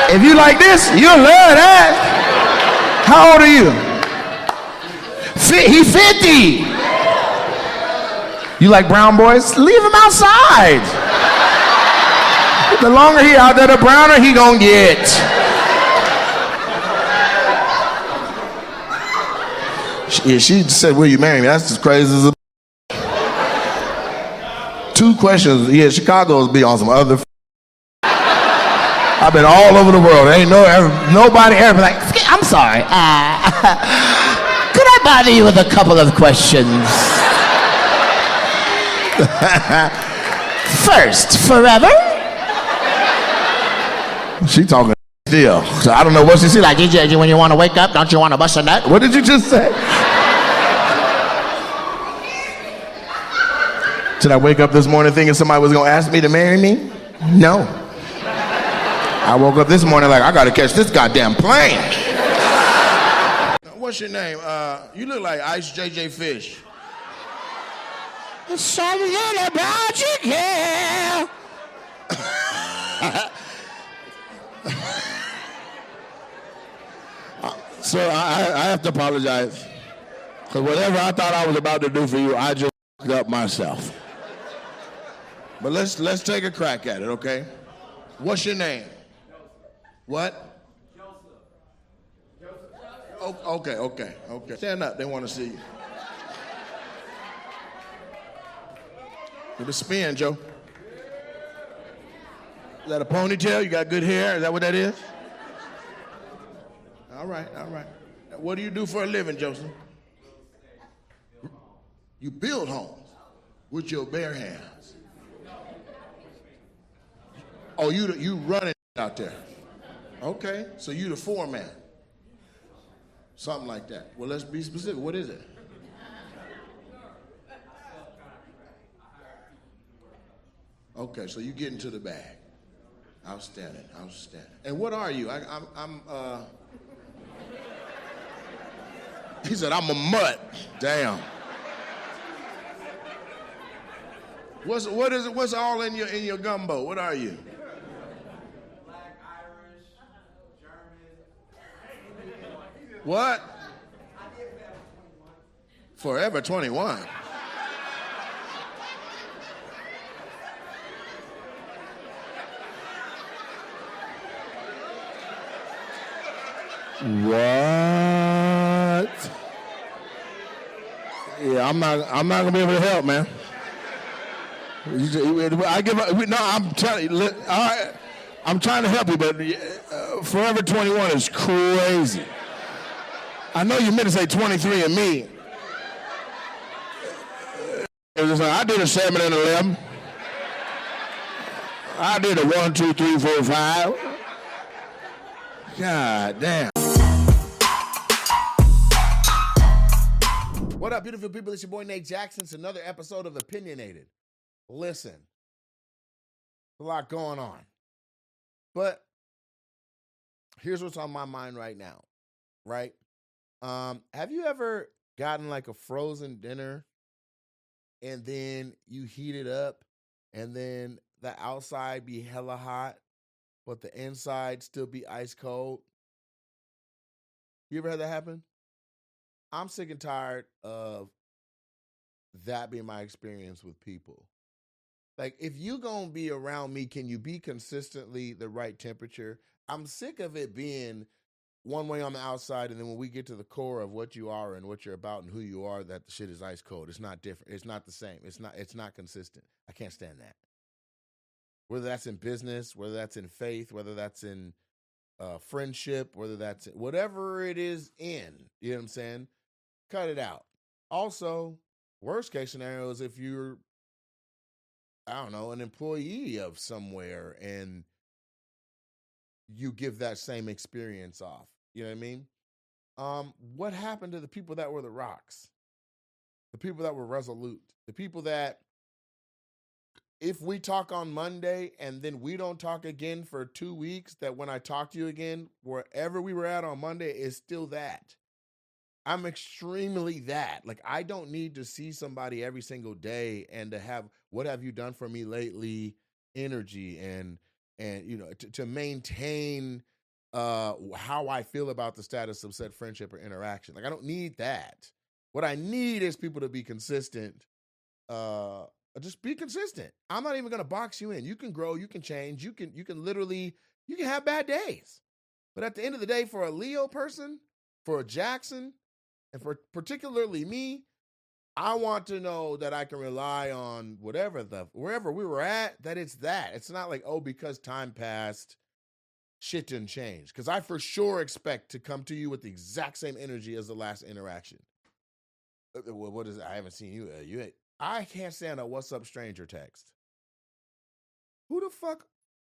If you like this, you'll love that. How old are you? He 50. You like brown boys? Leave him outside. The longer he out there, the browner he gonna get. She said, will you marry me? That's as crazy as a... 2 questions. Yeah, Chicago's be on some other... I've been all over the world. Ain't nobody ever been like, I'm sorry. Could I bother you with a couple of questions? First, forever? She talking still. So I don't know what she said. Like, when you want to wake up, don't you want to bust a nut? What did you just say? Did I wake up this morning thinking somebody was going to ask me to marry me? No. I woke up this morning like, I got to catch this goddamn plane. What's your name? You look like Ice JJ Fish. There's something about you, girl. So I have to apologize. Because whatever I thought I was about to do for you, I just f***ed up myself. But let's take a crack at it, okay? What's your name? What? Joseph. Okay. Stand up, they want to see you. Give it a spin, Joe. Is that a ponytail? You got good hair? Is that what that is? All right. What do you do for a living, Joseph? You build homes with your bare hands. Oh, you running out there. Okay, so you the foreman. Something like that. Well, let's be specific. What is it? Okay, so you get into the bag. Outstanding. And what are you? I'm He said, I'm a mutt. Damn. What's all in your gumbo? What are you? Black, Irish, German. What? Forever 21. What? Yeah, I'm not gonna be able to help, man. I give up. No, I'm telling you. All right, I'm trying to help you, but Forever 21 is crazy. I know you meant to say 23 and me. I did a 7 and 11. I did a 1, 2, 3, 4, 5. God damn. What up, beautiful people? It's your boy Nate Jackson. It's another episode of Opinionated. Listen, a lot going on. But here's what's on my mind right now, right? Have you ever gotten like a frozen dinner and then you heat it up and then the outside be hella hot, but the inside still be ice cold? You ever had that happen? I'm sick and tired of that being my experience with people. Like, if you gonna be around me, can you be consistently the right temperature? I'm sick of it being one way on the outside, and then when we get to the core of what you are and what you're about and who you are, that the shit is ice cold. It's not different. It's not the same. It's not consistent. I can't stand that. whether that's in business, whether that's in faith, whether that's in friendship, whether that's whatever it is in, you know what I'm saying? Cut it out. Also, worst case scenario is if you're, I don't know, an employee of somewhere and you give that same experience off. You know what I mean? What happened to the people that were the rocks? The people that were resolute? The people that, if we talk on Monday and then we don't talk again for 2 weeks, that when I talk to you again, wherever we were at on Monday is still that. I'm extremely that. Like, I don't need to see somebody every single day and to have, what have you done for me lately, energy and you know, to maintain how I feel about the status of said friendship or interaction. Like, I don't need that. What I need is people to be consistent. Just be consistent. I'm not even going to box you in. You can grow, you can change, you can literally, you can have bad days. But at the end of the day, for a Leo person, for a Jackson, and for particularly me, I want to know that I can rely on wherever we were at, that it's that. It's not like, oh, because time passed, shit didn't change. Because I for sure expect to come to you with the exact same energy as the last interaction. What is it? I haven't seen you. I can't stand a "what's up, stranger" text. Who the fuck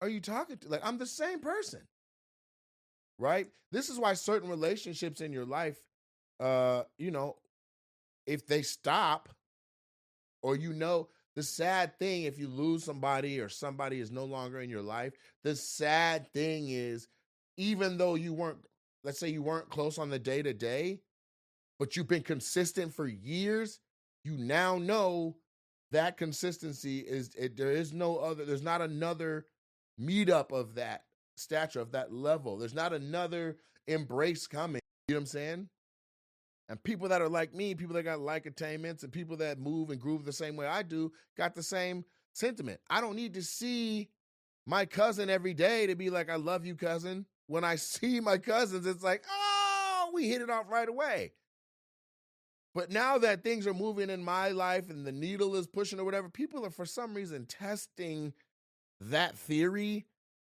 are you talking to? Like, I'm the same person, right? This is why certain relationships in your life, you know, if they stop, or you know, the sad thing, if you lose somebody or somebody is no longer in your life, the sad thing is, even though you weren't, let's say you weren't close on the day-to-day, but you've been consistent for years, you now know that consistency there's not another meetup of that stature, of that level. There's not another embrace coming. You know what I'm saying? And people that are like me, people that got like attainments, and people that move and groove the same way I do, got the same sentiment. I don't need to see my cousin every day to be like, I love you, cousin. When I see my cousins, it's like, oh, we hit it off right away. But now that things are moving in my life and the needle is pushing or whatever, people are for some reason testing that theory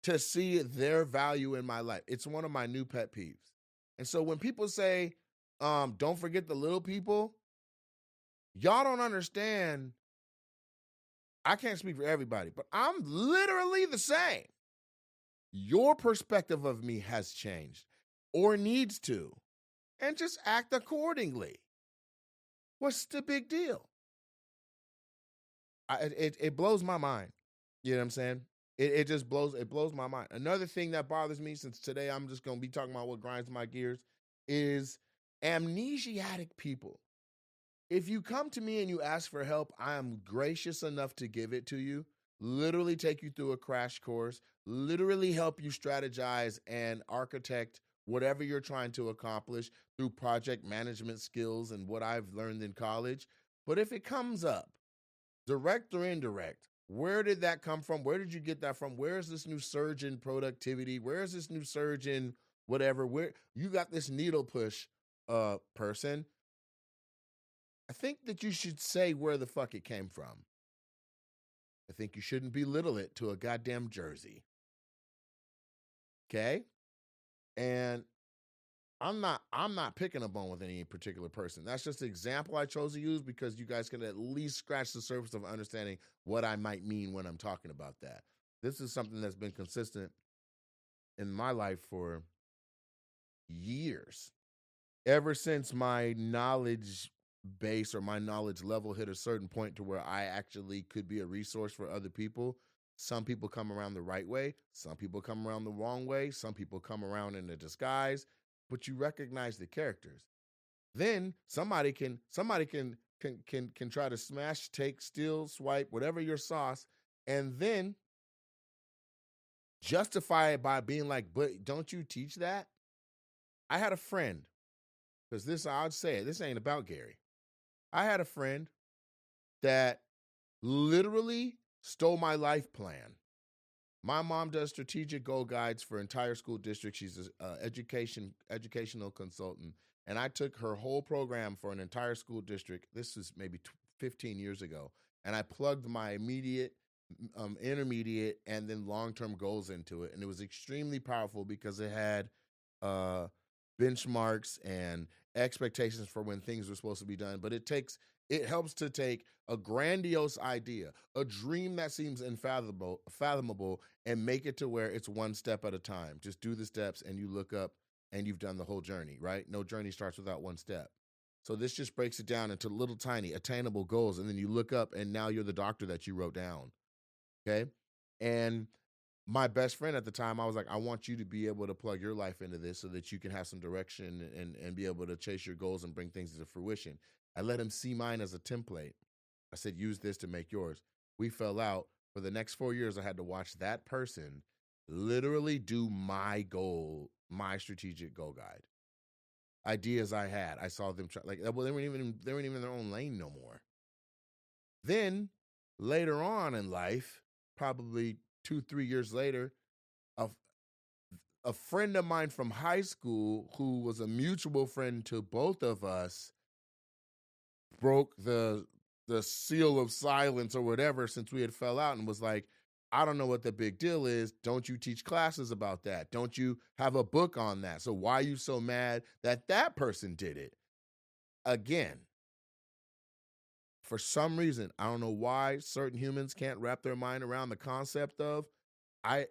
to see their value in my life. It's one of my new pet peeves. And so when people say, don't forget the little people, y'all don't understand. I can't speak for everybody, but I'm literally the same. Your perspective of me has changed or needs to, and just act accordingly. What's the big deal? It blows my mind. You know what I'm saying? It just blows my mind. Another thing that bothers me, since today I'm just going to be talking about what grinds my gears, is amnesiac people. If you come to me and you ask for help, I am gracious enough to give it to you, literally take you through a crash course, literally help you strategize and architect whatever you're trying to accomplish through project management skills and what I've learned in college. But if it comes up, direct or indirect, where did that come from? Where did you get that from? Where is this new surge in productivity? Where is this new surge in whatever? Where you got this needle push person? I think that you should say where the fuck it came from. I think you shouldn't belittle it to a goddamn jersey. Okay? And I'm not picking a bone with any particular person. That's just an example I chose to use because you guys can at least scratch the surface of understanding what I might mean when I'm talking about that. This is something that's been consistent in my life for years. Ever since my knowledge base or my knowledge level hit a certain point to where I actually could be a resource for other people. Some people come around the right way. Some people come around the wrong way. Some people come around in a disguise. But you recognize the characters. Then somebody can try to smash, take, steal, swipe, whatever your sauce, and then justify it by being like, but don't you teach that? I had a friend, because this, I'd say it, this ain't about Gary. I had a friend that literally stole my life plan. My mom does strategic goal guides for entire school districts. She's an educational consultant. And I took her whole program for an entire school district. This is maybe 15 years ago. And I plugged my immediate intermediate, and then long-term goals into it. And it was extremely powerful because it had benchmarks and expectations for when things were supposed to be done. But it helps to take a grandiose idea, a dream that seems fathomable, and make it to where it's one step at a time. Just do the steps and you look up and you've done the whole journey, right? No journey starts without one step. So this just breaks it down into little tiny attainable goals. And then you look up and now you're the doctor that you wrote down. Okay. And my best friend at the time, I was like, I want you to be able to plug your life into this so that you can have some direction and be able to chase your goals and bring things to fruition. I let him see mine as a template. I said, use this to make yours. We fell out. For the next 4 years, I had to watch that person literally do my strategic goal guide. Ideas I had, I saw them try, they weren't even in their own lane no more. Then later on in life, probably 2-3 years later, a friend of mine from high school who was a mutual friend to both of us broke the seal of silence or whatever since we had fell out and was like, I don't know what the big deal is. Don't you teach classes about that? Don't you have a book on that? So why are you so mad that person did it? Again, for some reason, I don't know why certain humans can't wrap their mind around the concept of,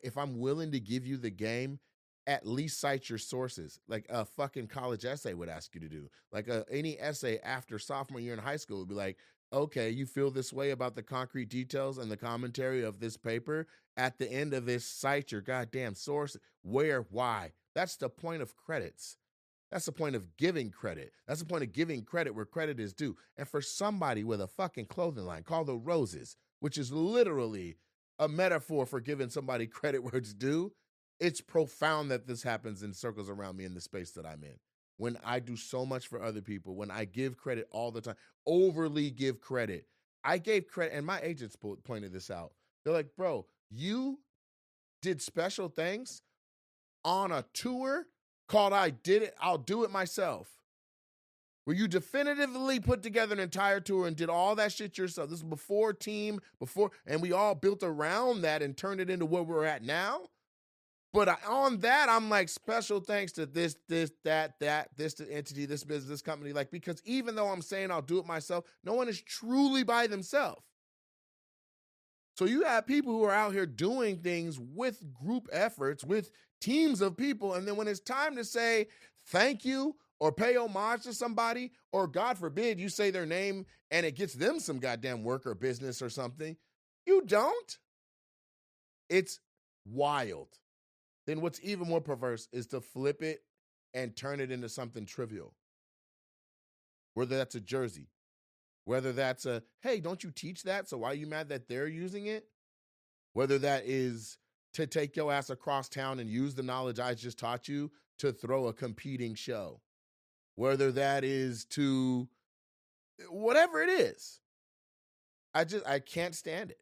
if I'm willing to give you the game, at least cite your sources, like a fucking college essay would ask you to do. Like any essay after sophomore year in high school would be like, okay, you feel this way about the concrete details and the commentary of this paper. At the end of this, cite your goddamn source. Where, why? That's the point of credits. That's the point of giving credit. That's the point of giving credit where credit is due. And for somebody with a fucking clothing line called The Roses, which is literally a metaphor for giving somebody credit where it's due, it's profound that this happens in circles around me in the space that I'm in. When I do so much for other people, when I give credit all the time, overly give credit. I gave credit, and my agents pointed this out. They're like, bro, you did special things on a tour called I Did It, I'll Do It Myself, where you definitively put together an entire tour and did all that shit yourself. This is before, and we all built around that and turned it into where we're at now. But on that, I'm like, special thanks to this entity, this business, this company. Like, because even though I'm saying I'll do it myself, no one is truly by themselves. So you have people who are out here doing things with group efforts, with teams of people. And then when it's time to say thank you or pay homage to somebody, or God forbid you say their name and it gets them some goddamn work or business or something, you don't. It's wild. Then what's even more perverse is to flip it and turn it into something trivial. Whether that's a jersey, whether that's a, hey, don't you teach that? So why are you mad that they're using it? Whether that is to take your ass across town and use the knowledge I just taught you to throw a competing show. Whether that is to, whatever it is. I can't stand it.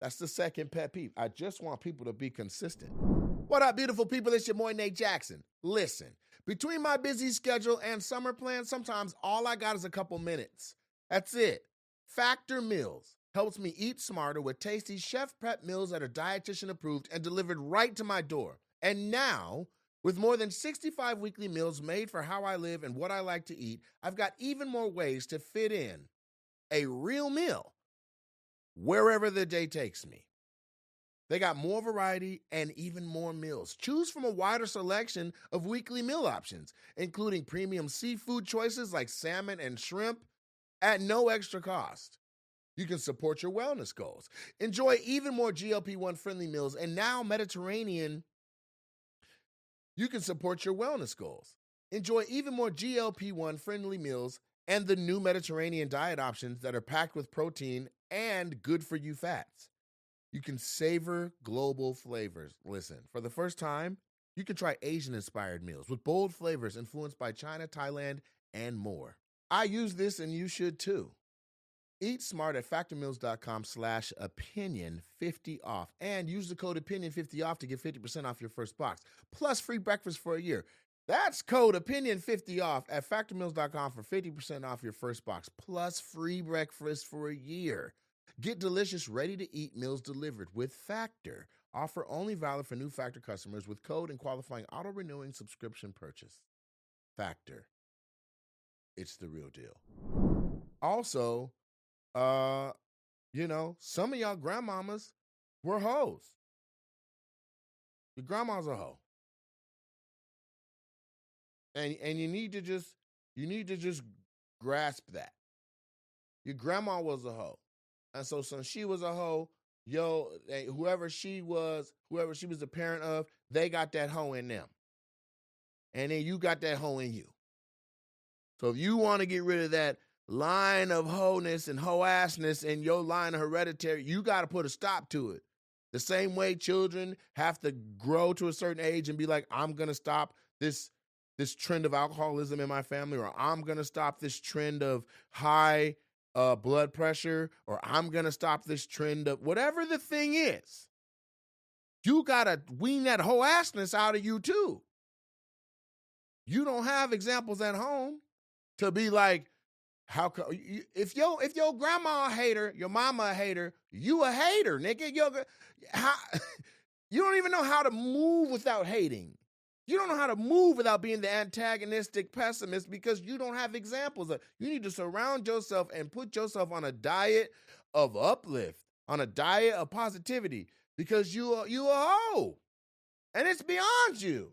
That's the second pet peeve. I just want people to be consistent. What up, beautiful people? It's your boy, Nate Jackson. Listen, between my busy schedule and summer plans, sometimes all I got is a couple minutes. That's it. Factor Meals helps me eat smarter with tasty chef-prep meals that are dietitian approved and delivered right to my door. And now, with more than 65 weekly meals made for how I live and what I like to eat, I've got even more ways to fit in a real meal wherever the day takes me. They got more variety and even more meals. Choose from a wider selection of weekly meal options, including premium seafood choices like salmon and shrimp at no extra cost. You can support your wellness goals. Enjoy even more GLP-1 friendly meals, and now Mediterranean. You can support your wellness goals. Enjoy even more GLP-1 friendly meals and the new Mediterranean diet options that are packed with protein and good for you fats. You can savor global flavors. Listen, for the first time, you can try Asian-inspired meals with bold flavors influenced by China, Thailand, and more. I use this, and you should too. Eat smart at factormeals.com/opinion50 off and use the code opinion50 off to get 50% off your first box, plus free breakfast for a year. That's code opinion50 off at factormeals.com for 50% off your first box, plus free breakfast for a year. Get delicious, ready-to-eat meals delivered with Factor. Offer only valid for new Factor customers with code and qualifying auto-renewing subscription purchase. Factor. It's the real deal. Also, some of y'all grandmamas were hoes. Your grandma's a hoe. And you need to just grasp that. Your grandma was a hoe. And so since she was a hoe, whoever she was the parent of, they got that hoe in them. And then you got that hoe in you. So if you want to get rid of that line of hoe-ness and hoe-assness in your line of hereditary, you got to put a stop to it. The same way children have to grow to a certain age and be like, I'm going to stop this trend of alcoholism in my family, or I'm going to stop this trend of high blood pressure, or I'm going to stop this trend of whatever the thing is. You got to wean that whole assness out of you too. You don't have examples at home to be like, if your grandma a hater, your mama a hater, you a hater, nigga. You don't even know how to move without hating. You don't know how to move without being the antagonistic pessimist because you don't have examples. You need to surround yourself and put yourself on a diet of uplift, on a diet of positivity, because you a hoe. And it's beyond you.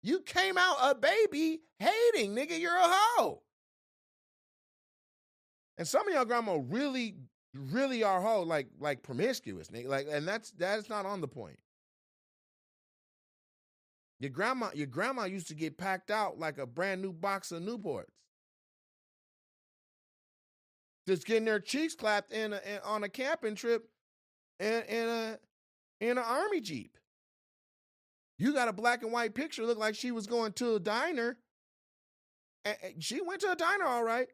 You came out a baby hating, nigga. You're a hoe. And some of y'all grandma really, really are hoe, like promiscuous, nigga. And that's not on the point. Your grandma used to get packed out like a brand new box of Newports. Just getting their cheeks clapped on a camping trip in an army Jeep. You got a black and white picture, look like she was going to a diner. And she went to a diner, all right.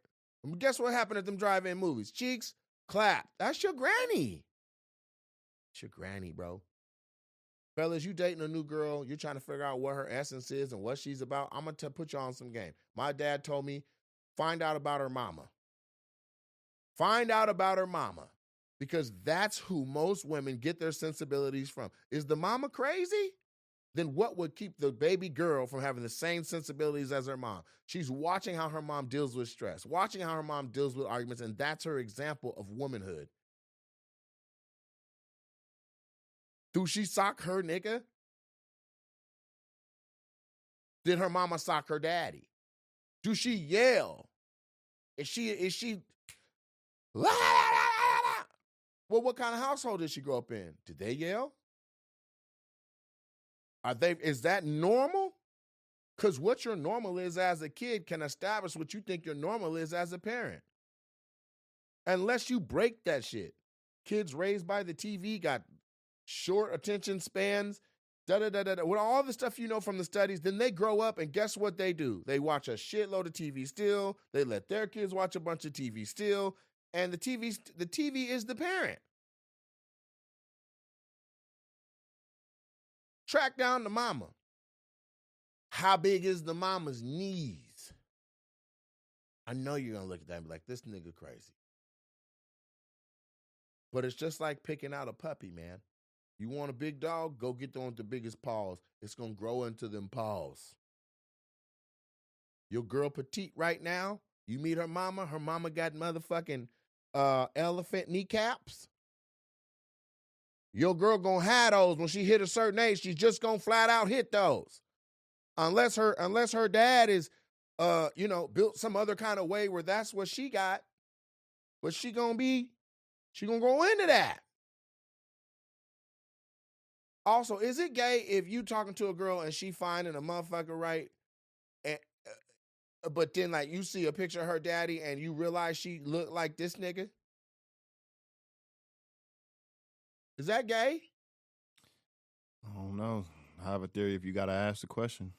Guess what happened at them drive-in movies? Cheeks clapped. That's your granny. It's your granny, bro. Fellas, you dating a new girl, you're trying to figure out what her essence is and what she's about. I'm going to put you on some game. My dad told me, find out about her mama. Find out about her mama. Because that's who most women get their sensibilities from. Is the mama crazy? Then what would keep the baby girl from having the same sensibilities as her mom? She's watching how her mom deals with stress, watching how her mom deals with arguments, and that's her example of womanhood. Do she sock her nigga? Did her mama sock her daddy? Do she yell? Is she la, la, la, la, la? Well, what kind of household did she grow up in? Did they yell? Is that normal? Because what your normal is as a kid can establish what you think your normal is as a parent. Unless you break that shit. Kids raised by the TV got short attention spans, with all the stuff you know from the studies, then they grow up and guess what they do? They watch a shitload of TV still. They let their kids watch a bunch of TV still. And the TV is the parent. Track down the mama. How big is the mama's knees? I know you're going to look at that and be like, this nigga crazy. But it's just like picking out a puppy, man. You want a big dog? Go get the one with the biggest paws. It's going to grow into them paws. Your girl petite right now, you meet her mama got motherfucking elephant kneecaps. Your girl going to have those when she hit a certain age. She's just going to flat out hit those. Unless her dad is, built some other kind of way where that's what she got. But she going to go into that. Also, is it gay if you talking to a girl and she finding a motherfucker right, and but then like you see a picture of her daddy and you realize she looked like this nigga? Is that gay? I don't know. I have a theory if you got to ask the question.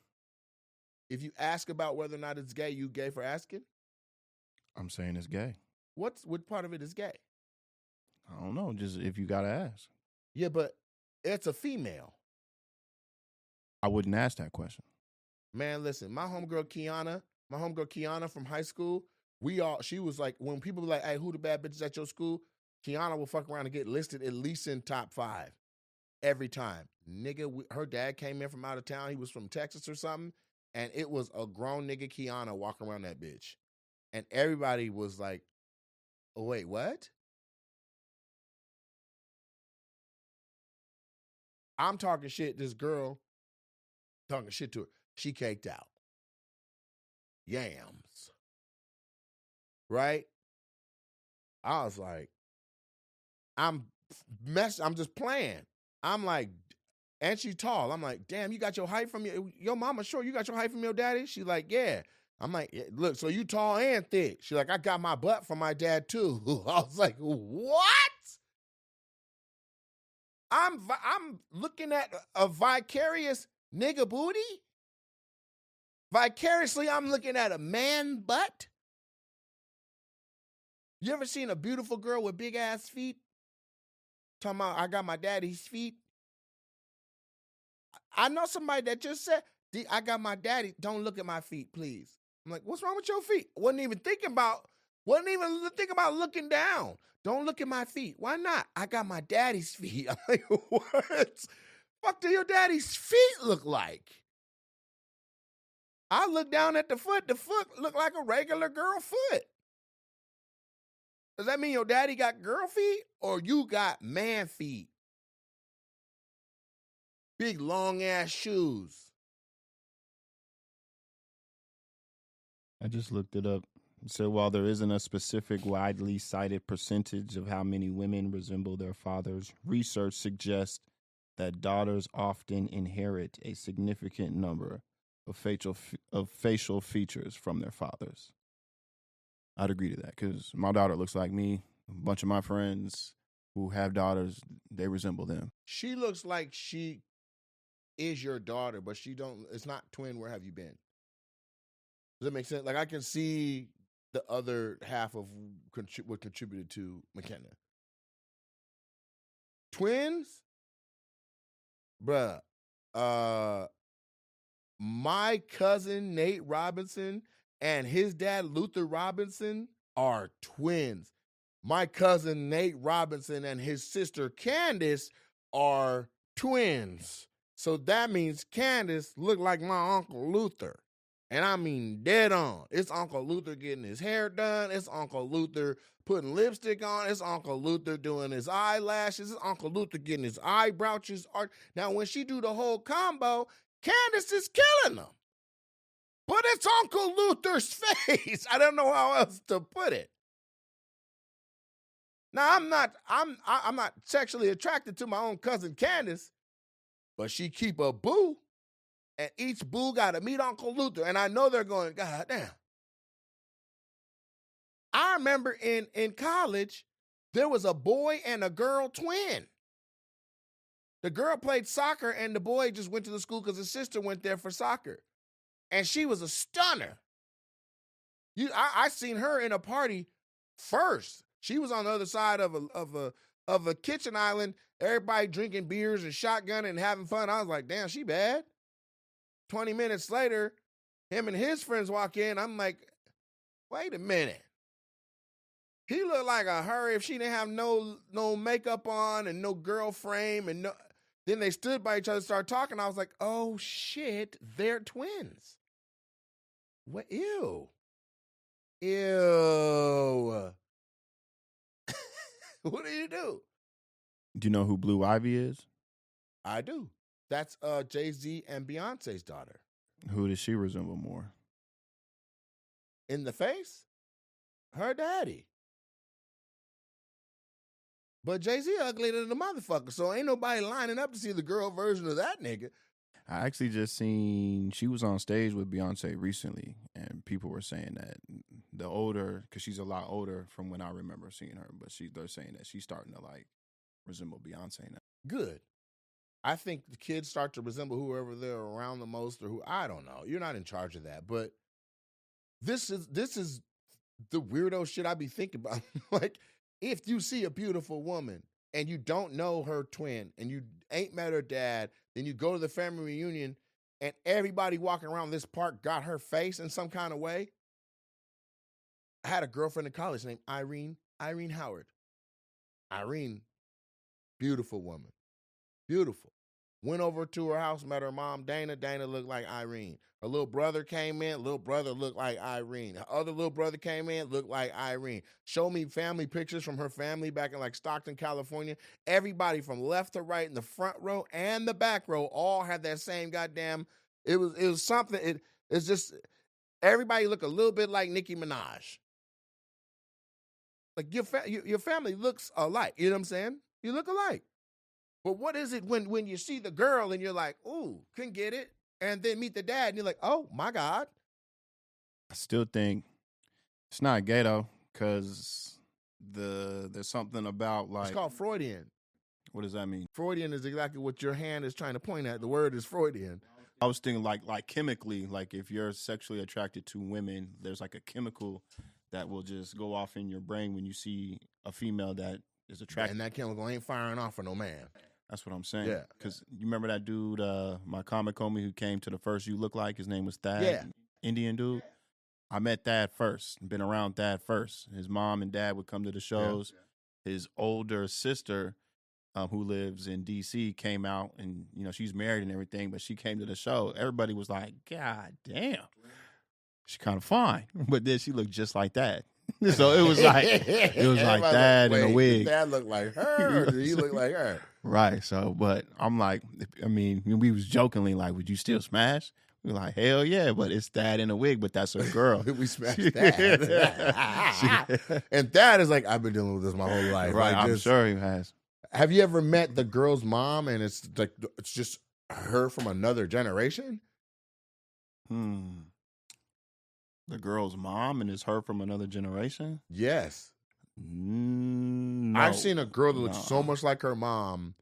If you ask about whether or not it's gay, you gay for asking? I'm saying it's gay. What part of it is gay? I don't know. Just if you got to ask. Yeah, but it's a female. I wouldn't ask that question. Man, listen, my homegirl Kiana from high school, she was like, when people were like, hey, who the bad bitches at your school? Kiana will fuck around and get listed at least in top 5 every time. Nigga, her dad came in from out of town. He was from Texas or something. And it was a grown nigga Kiana walking around that bitch. And everybody was like, oh, wait, what? I'm talking shit. This girl talking shit to her. She caked out. Yams. Right? I was like, I'm just playing. I'm like, and she tall. I'm like, damn, you got your height from your mama sure you got your height from your daddy? She's like, yeah. I'm like, yeah, look, so you tall and thick. She's like, I got my butt from my dad too. I was like, what? I'm looking at a vicarious nigga booty? Vicariously, I'm looking at a man butt? You ever seen a beautiful girl with big ass feet? Talking about, I got my daddy's feet. I know somebody that just said, I got my daddy. Don't look at my feet, please. I'm like, what's wrong with your feet? Wasn't even thinking about looking down. Don't look at my feet. Why not? I got my daddy's feet. I'm like, what? Fuck do your daddy's feet look like? I look down at the foot. The foot look like a regular girl foot. Does that mean your daddy got girl feet or you got man feet? Big long ass shoes. I just looked it up. It said while there isn't a specific widely cited percentage of how many women resemble their fathers, research suggests that daughters often inherit a significant number of facial features from their fathers. I'd agree to that because my daughter looks like me. A bunch of my friends who have daughters, they resemble them. She looks like she is your daughter, but it's not twin. Where have you been? Does that make sense? Like I can see the other half of what contributed to McKenna. Twins? Bruh. My cousin Nate Robinson and his dad Luther Robinson are twins. My cousin Nate Robinson and his sister Candace are twins. So that means Candace looked like my Uncle Luther. And I mean dead on. It's Uncle Luther getting his hair done. It's Uncle Luther putting lipstick on. It's Uncle Luther doing his eyelashes. It's Uncle Luther getting his eyebrows art. Now, when she do the whole combo, Candace is killing them. But it's Uncle Luther's face. I don't know how else to put it. Now, I'm not sexually attracted to my own cousin Candace, but she keep a boo. And each boo got to meet Uncle Luther. And I know they're going, God damn. I remember in college, there was a boy and a girl twin. The girl played soccer and the boy just went to the school because his sister went there for soccer. And she was a stunner. I seen her in a party first. She was on the other side of a kitchen island, everybody drinking beers and shotgunning and having fun. I was like, damn, she bad. 20 minutes later, him and his friends walk in. I'm like, wait a minute. He looked like a hurry if she didn't have no makeup on and no girl frame and no. Then they stood by each other, started talking. I was like, oh shit, they're twins. What? Ew. Ew. What do you do? Do you know who Blue Ivy is? I do. That's Jay-Z and Beyonce's daughter. Who does she resemble more? In the face? Her daddy. But Jay-Z ugly than the motherfucker, so ain't nobody lining up to see the girl version of that nigga. I actually just seen, she was on stage with Beyonce recently, and people were saying that the older, because she's a lot older from when I remember seeing her, but they're saying that she's starting to like resemble Beyonce now. Good. I think the kids start to resemble whoever they're around the most or who, I don't know. You're not in charge of that, but this is the weirdo shit I be thinking about. Like, if you see a beautiful woman and you don't know her twin and you ain't met her dad, then you go to the family reunion and everybody walking around this park got her face in some kind of way. I had a girlfriend in college named Irene Howard. Irene, beautiful woman. Beautiful. Went over to her house, met her mom, Dana. Dana looked like Irene. Her little brother came in. Little brother looked like Irene. Her other little brother came in, looked like Irene. Showed me family pictures from her family back in like Stockton, California. Everybody from left to right in the front row and the back row all had that same goddamn. It was something. It's just everybody looked a little bit like Nicki Minaj. Like your family looks alike. You know what I'm saying? You look alike. But what is it when you see the girl and you're like, ooh, couldn't get it, and then meet the dad and you're like, oh my God. I still think it's not gay though, because there's something about like It's called Freudian. What does that mean? Freudian is exactly what your hand is trying to point at. The word is Freudian. I was thinking like chemically, like if you're sexually attracted to women, there's like a chemical that will just go off in your brain when you see a female that is attracted. And that chemical ain't firing off for no man. That's what I'm saying. Yeah. Because you remember that dude, my comic homie who came to the first You Look Like? His name was Thad. Yeah. Indian dude. I met Thad first. Been around Thad first. His mom and dad would come to the shows. Yeah. His older sister, who lives in D.C., came out and, she's married and everything, but she came to the show. Everybody was like, God damn. She's kind of fine. But then she looked just like that. So it was like Thad in a wig. Dad looked like her. Or did he look like her? Right. So, but I'm like, we was jokingly like, would you still smash? We were like, hell yeah, but it's Thad in a wig, but that's a girl. We smashed Thad. And Thad is like, I've been dealing with this my whole life. Right, like I'm sure he has. Have you ever met the girl's mom and it's like, it's just her from another generation? The girl's mom and it's her from another generation? Yes. No. I've seen a girl that looks so much like her mom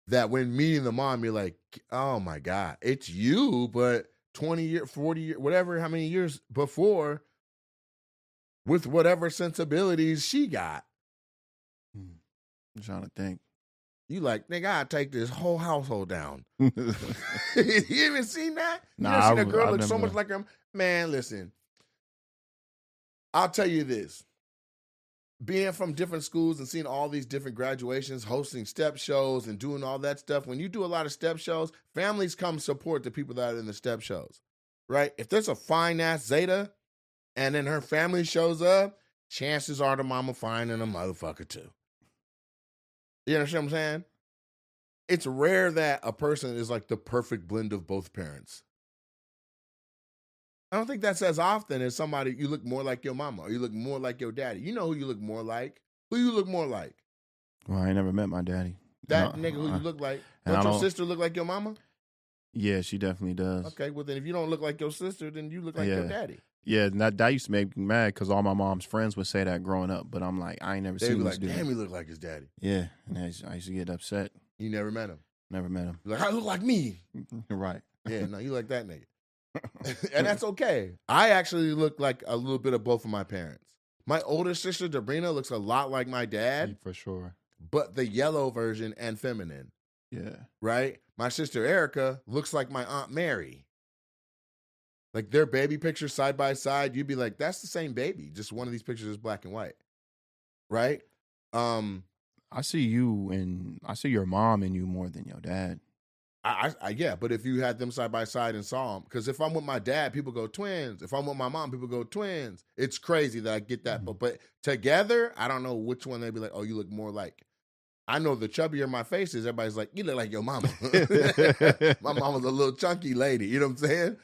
that when meeting the mom, you're like, oh my God, it's you, but 20 years, 40 years, whatever, how many years before, with whatever sensibilities she got. I'm trying to think. You like, nigga, I'd take this whole household down. You even seen that? You Nah, never seen a girl I've look so never. much like her? Man, listen. I'll tell you this. Being from different schools and seeing all these different graduations, hosting step shows and doing all that stuff, when you do a lot of step shows, families come support the people that are in the step shows, right? If there's a fine-ass Zeta and then her family shows up, chances are the mama fine and a motherfucker too. You understand what I'm saying? It's rare that a person is like the perfect blend of both parents. I don't think that's as often as somebody, you look more like your mama or you look more like your daddy. You know who you look more like? Who you look more like? Well, I ain't never met my daddy. That nigga who you look like. Don't your sister look like your mama? Yeah, she definitely does. Okay, well then if you don't look like your sister, then you look like your daddy. Yeah, that used to make me mad because all my mom's friends would say that growing up, but I'm like, I ain't never They'd seen be this like, dude. damn, he look like his daddy. Yeah, and I used to get upset. You never met him? Never met him. You're like, I look like me. Right. Yeah, no, you like that nigga. And that's okay. I actually look like a little bit of both of my parents. My older sister, Dabrina, looks a lot like my dad. For sure. But the yellow version and feminine. Yeah. Right? My sister, Erica, looks like my Aunt Mary. Like their baby pictures side by side, you'd be like, that's the same baby. Just one of these pictures is black and white. Right? I see you and I see your mom in you more than your dad. Yeah, but if you had them side by side and saw them, because if I'm with my dad, people go twins. If I'm with my mom, people go twins. It's crazy that I get that. Mm-hmm. But together, I don't know which one they'd be like, oh, you look more like. I know the chubbier my face is, everybody's like, you look like your mama. My mama's a little chunky lady. You know what I'm saying?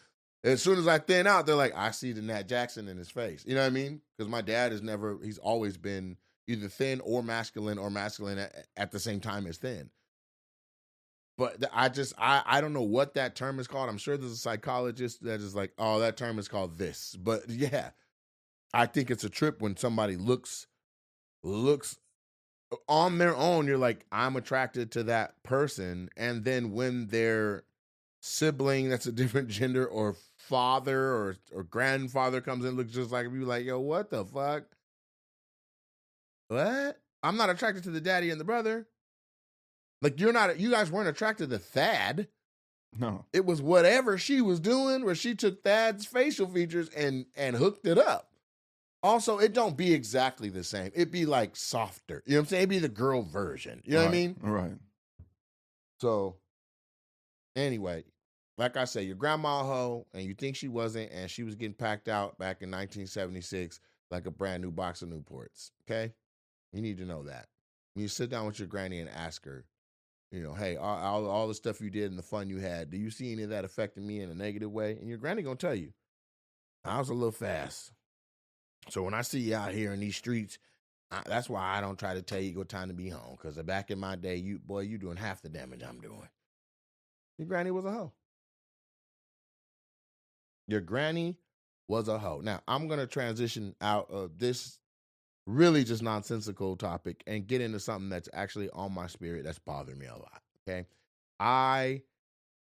As soon as I thin out, they're like, I see the Nat Jackson in his face. You know what I mean? Because my dad he's always been either thin or masculine at the same time as thin. But I don't know what that term is called. I'm sure there's a psychologist that is like, oh, that term is called this. But yeah, I think it's a trip when somebody looks on their own. You're like, I'm attracted to that person. And then when their sibling that's a different gender or father or grandfather comes in, looks just like you, like, yo, what the fuck? What? I'm not attracted to the daddy and the brother. Like, you guys weren't attracted to Thad. No. It was whatever she was doing where she took Thad's facial features and hooked it up. Also, it don't be exactly the same. It be like softer. You know what I'm saying? It be the girl version. You know what I mean? Right. So, anyway, like I say, your grandma a hoe, and you think she wasn't, and she was getting packed out back in 1976 like a brand new box of Newports. Okay? You need to know that. When you sit down with your granny and ask her, you know, hey, all the stuff you did and the fun you had, do you see any of that affecting me in a negative way? And your granny gonna tell you, I was a little fast. So when I see you out here in these streets, that's why I don't try to tell you what time to be home. Because back in my day, you doing half the damage I'm doing. Your granny was a hoe. Your granny was a hoe. Now, I'm going to transition out of this really just nonsensical topic and get into something that's actually on my spirit that's bothering me a lot, okay? I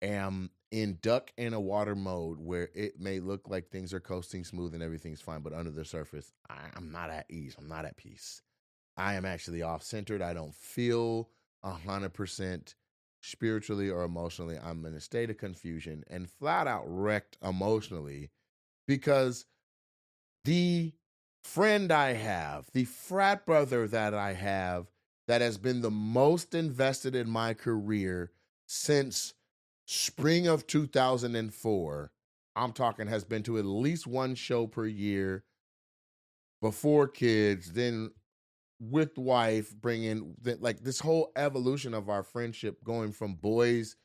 am in duck in a water mode where it may look like things are coasting smooth and everything's fine, but under the surface, I'm not at ease. I'm not at peace. I am actually off-centered. I don't feel 100% spiritually or emotionally. I'm in a state of confusion and flat out wrecked emotionally because the friend I have, the frat brother that I have that has been the most invested in my career since spring of 2004, I'm talking has been to at least one show per year before kids, then with wife, bringing like this whole evolution of our friendship going from boys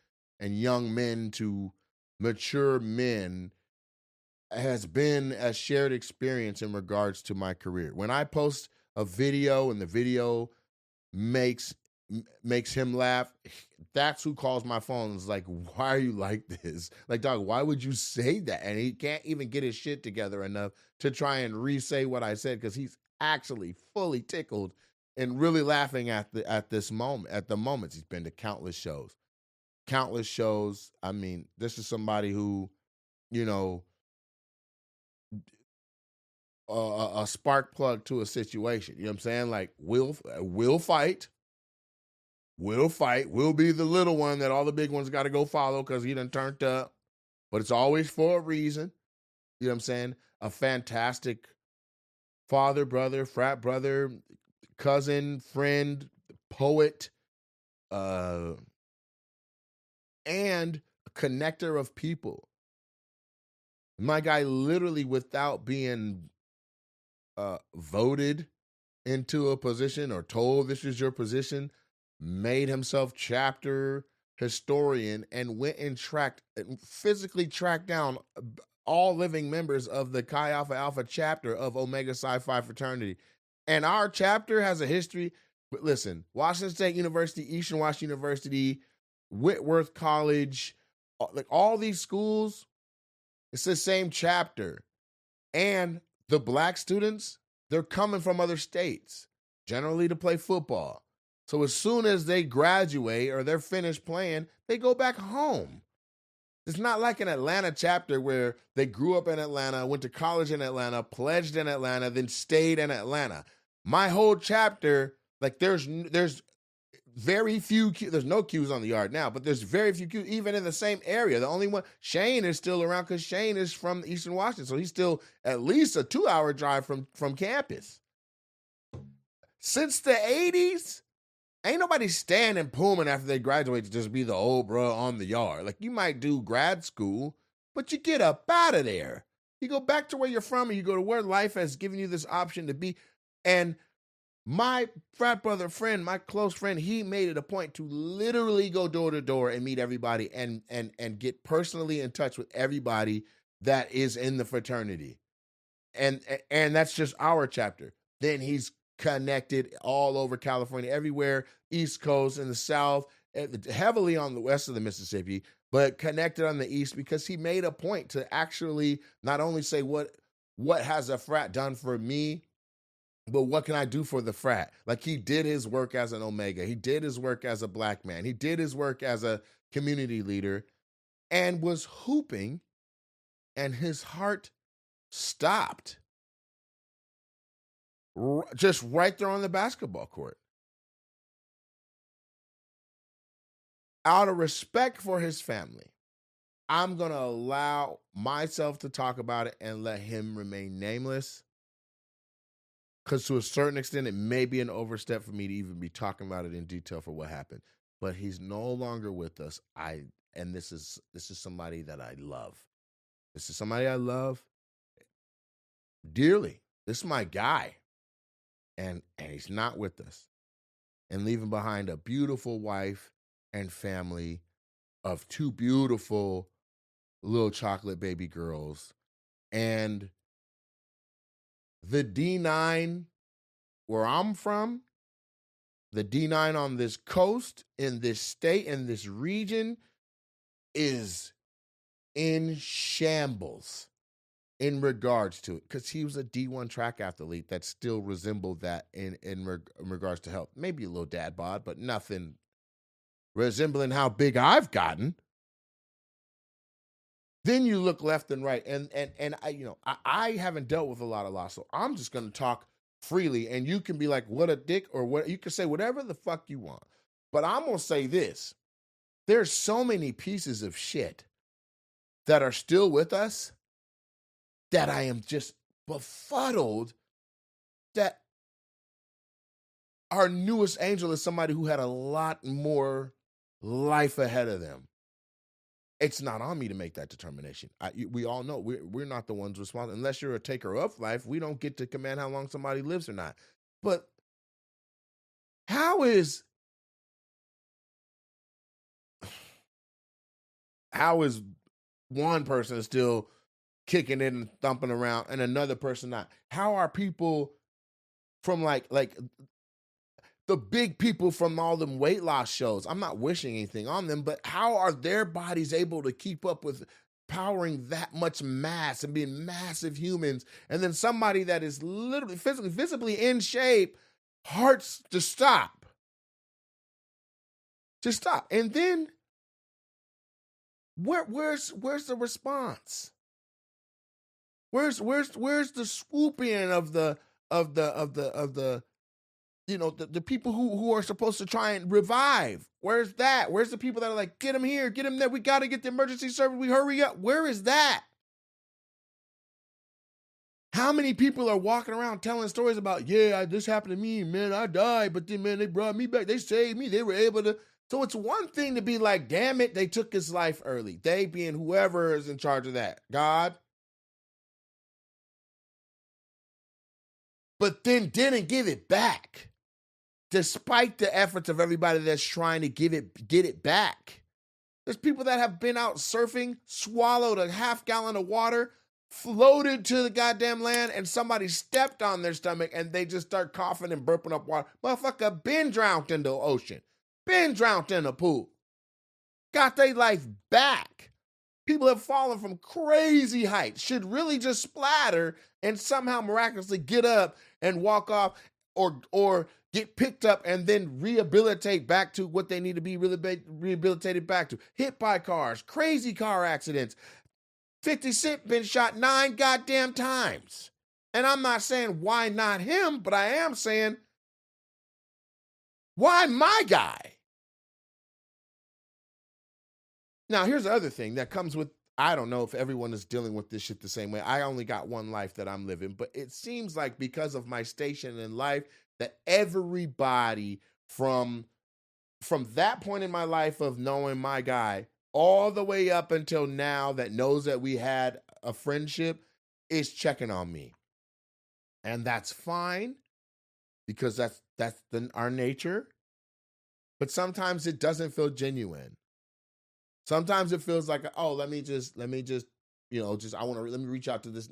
and young men to mature men has been a shared experience in regards to my career. When I post a video and the video makes him laugh, that's who calls my phone and is like, why are you like this? Like, dog, why would you say that? And he can't even get his shit together enough to try and re-say what I said because he's actually fully tickled and really laughing at the moments. He's been to countless shows. I mean, this is somebody who, you know, a spark plug to a situation. You know what I'm saying? Like, we'll fight. We'll be the little one that all the big ones got to go follow because he done turned up. But it's always for a reason. You know what I'm saying? A fantastic father, brother, frat brother, cousin, friend, poet, and a connector of people. My guy literally, without being voted into a position or told this is your position, made himself chapter historian and went and physically tracked down all living members of the Chi Alpha Alpha chapter of Omega Psi Phi fraternity. And our chapter has a history. But listen, Washington State University, Eastern Washington University, Whitworth College, like all these schools, it's the same chapter. And the black students, they're coming from other states, generally to play football. So as soon as they graduate or they're finished playing, they go back home. It's not like an Atlanta chapter where they grew up in Atlanta, went to college in Atlanta, pledged in Atlanta, then stayed in Atlanta. My whole chapter, like there's very few, there's no Qs on the yard now, but there's very few Qs, even in the same area. The only one, Shane is still around because Shane is from Eastern Washington. So he's still at least a 2-hour drive from campus. Since the 80s, ain't nobody staying in Pullman after they graduate to just be the old bro on the yard. Like, you might do grad school, but you get up out of there. You go back to where you're from and you go to where life has given you this option to be. And my frat brother friend, my close friend, he made it a point to literally go door to door and meet everybody and get personally in touch with everybody that is in the fraternity. And that's just our chapter. Then he's connected all over California, everywhere, East Coast and the South, heavily on the west of the Mississippi, but connected on the East because he made a point to actually not only say what has a frat done for me, but what can I do for the frat? Like, he did his work as an Omega. He did his work as a black man. He did his work as a community leader and was hooping, and his heart stopped just right there on the basketball court. Out of respect for his family, I'm going to allow myself to talk about it and let him remain nameless. because to a certain extent, it may be an overstep for me to even be talking about it in detail for what happened. But he's no longer with us. And this is somebody that I love. This is somebody I love dearly. This is my guy. And he's not with us. And leaving behind a beautiful wife and family of 2 beautiful little chocolate baby girls. And the D9 where I'm from, the D9 on this coast, in this state, in this region, is in shambles in regards to it. Because he was a D1 track athlete that still resembled that in regards to health. Maybe a little dad bod, but nothing resembling how big I've gotten. Then you look left and right, and I haven't dealt with a lot of loss, so I'm just going to talk freely, and you can be like, what a dick, or what, you can say whatever the fuck you want. But I'm going to say this. There's so many pieces of shit that are still with us that I am just befuddled that our newest angel is somebody who had a lot more life ahead of them. It's not on me to make that determination. We all know we're not the ones responsible. Unless you're a taker of life, we don't get to command how long somebody lives or not. But how is one person still kicking it and thumping around and another person not? How are people from like the big people from all them weight loss shows? I'm not wishing anything on them, but how are their bodies able to keep up with powering that much mass and being massive humans? And then somebody that is literally physically in shape, hearts to stop. Just stop. And then where's the response? Where's the swoop in of the the people who are supposed to try and revive? Where's that? Where's the people that are like, get him here, get him there, we got to get the emergency service, we hurry up? Where is that? How many people are walking around telling stories about, this happened to me, man, I died, but then, man, they brought me back, they saved me, they were able to. So it's one thing to be like, damn it, they took his life early. They being whoever is in charge of that. God. But then didn't give it back. Despite the efforts of everybody that's trying to get it back. There's people that have been out surfing, swallowed a half gallon of water, floated to the goddamn land, and somebody stepped on their stomach and they just start coughing and burping up water. Motherfucker been drowned in the ocean. Been drowned in the pool. Got their life back. People have fallen from crazy heights, should really just splatter and somehow miraculously get up and walk off or get picked up and then rehabilitate back to what they need to be rehabilitated back to. Hit by cars, crazy car accidents. 50 Cent been shot 9 goddamn times. And I'm not saying why not him, but I am saying why my guy? Now, here's the other thing that comes with, I don't know if everyone is dealing with this shit the same way. I only got one life that I'm living, but it seems like because of my station in life that everybody from that point in my life of knowing my guy all the way up until now that knows that we had a friendship is checking on me. And that's fine because that's our nature. But sometimes it doesn't feel genuine. Sometimes it feels like, oh, let me just, let me reach out to this,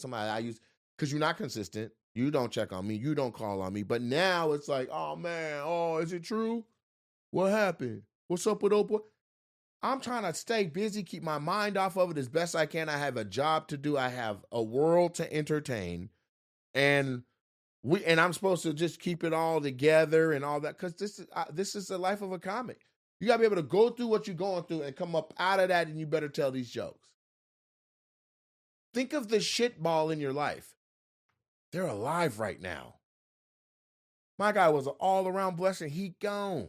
somebody I use, because you're not consistent. You don't check on me. You don't call on me. But now it's like, oh, man, is it true? What happened? What's up with Oprah? I'm trying to stay busy, keep my mind off of it as best I can. I have a job to do. I have a world to entertain. And I'm supposed to just keep it all together and all that, because this is the life of a comic. You got to be able to go through what you're going through and come up out of that, and you better tell these jokes. Think of the shitball in your life. They're alive right now. My guy was an all-around blessing. He gone.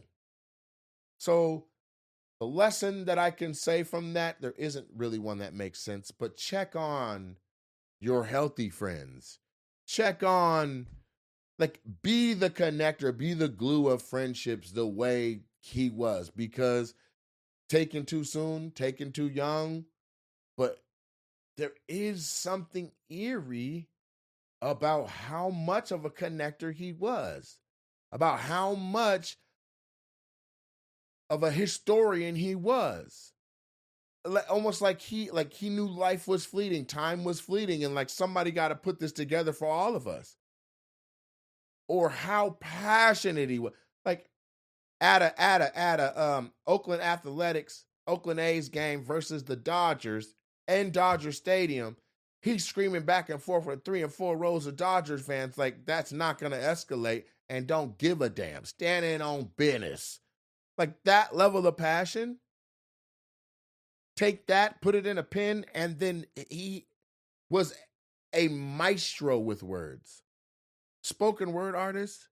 So the lesson that I can say from that, there isn't really one that makes sense, but check on your healthy friends. check on, like, be the connector, be the glue of friendships the way he was, because taken too soon, taken too young, but there is something eerie about how much of a connector he was, about how much of a historian he was. Almost like he knew life was fleeting, time was fleeting, and like somebody got to put this together for all of us. Or how passionate he was. Like at a Oakland Athletics, Oakland A's game versus the Dodgers in Dodger Stadium, he's screaming back and forth with 3 and 4 rows of Dodgers fans like that's not going to escalate and don't give a damn. Standing on business. Like that level of passion. Take that, put it in a pen, and then he was a maestro with words. Spoken word artist,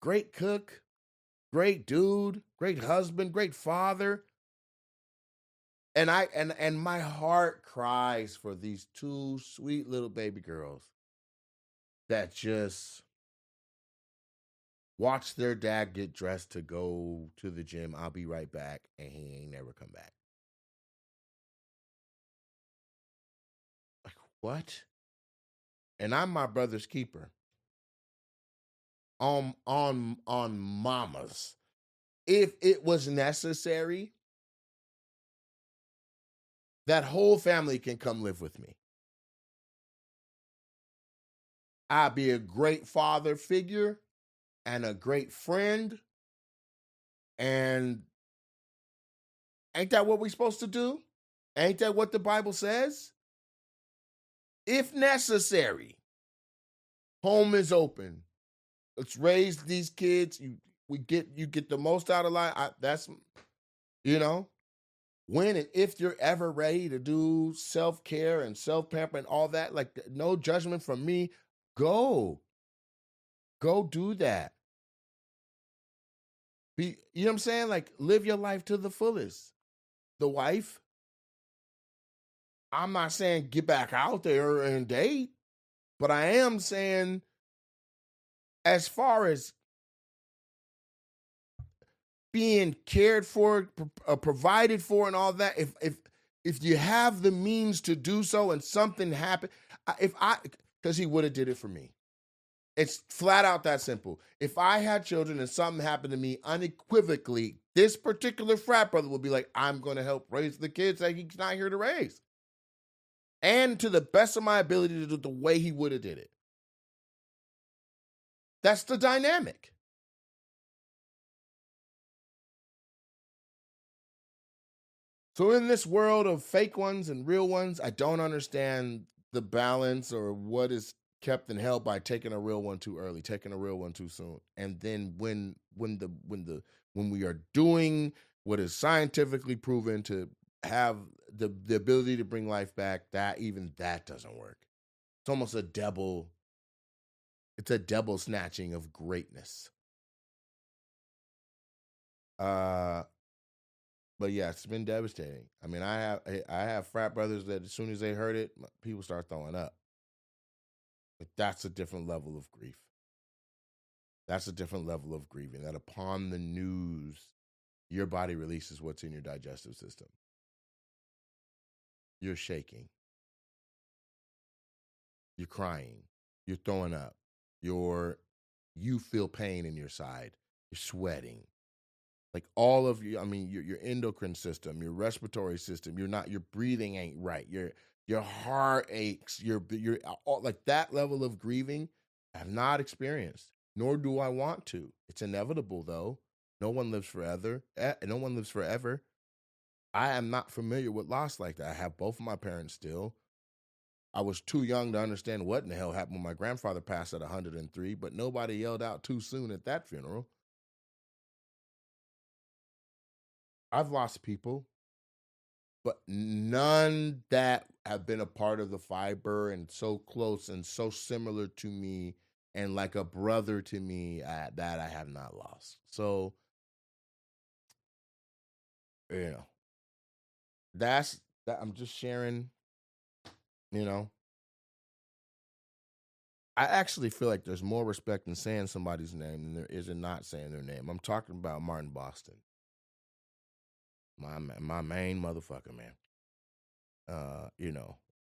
great cook, great dude, great husband, great father. And my heart cries for these 2 sweet little baby girls that just watch their dad get dressed to go to the gym. I'll be right back. And he ain't never come back. Like, what? And I'm my brother's keeper. On mamas. If it was necessary, that whole family can come live with me. I'd be a great father figure and a great friend. And ain't that what we're supposed to do? Ain't that what the Bible says? If necessary, home is open. Let's raise these kids. You get the most out of life. That's, when and if you're ever ready to do self-care and self-pamper and all that, like no judgment from me, go do that. You know what I'm saying? Like live your life to the fullest. The wife, I'm not saying get back out there and date, but I am saying as far as being cared for, provided for, and all that. If you have the means to do so, and something happened, because he would have did it for me. It's flat out that simple. If I had children and something happened to me, unequivocally, this particular frat brother would be like, I'm going to help raise the kids that he's not here to raise, and to the best of my ability to do it the way he would have did it. That's the dynamic. So in this world of fake ones and real ones, I don't understand the balance or what is kept and held by taking a real one too early, taking a real one too soon. And then when we are doing what is scientifically proven to have the ability to bring life back, that doesn't work. It's almost a double snatching of greatness. But yeah, it's been devastating. I mean, I have frat brothers that as soon as they heard it, people start throwing up. But that's a different level of grief. That's a different level of grieving. That upon the news, your body releases what's in your digestive system. You're shaking. You're crying. You're throwing up. You feel pain in your side. You're sweating. Like all of you, I mean, your endocrine system, your respiratory system, your breathing ain't right. Your heart aches. You're like that level of grieving I have not experienced, nor do I want to. It's inevitable though. No one lives forever. No one lives forever. I am not familiar with loss like that. I have both of my parents still. I was too young to understand what in the hell happened when my grandfather passed at 103, but nobody yelled out too soon at that funeral. I've lost people, but none that have been a part of the fiber and so close and so similar to me and like a brother to me that I have not lost. So, that's that. I'm just sharing, I actually feel like there's more respect in saying somebody's name than there is in not saying their name. I'm talking about Martin Boston. My main motherfucker, man.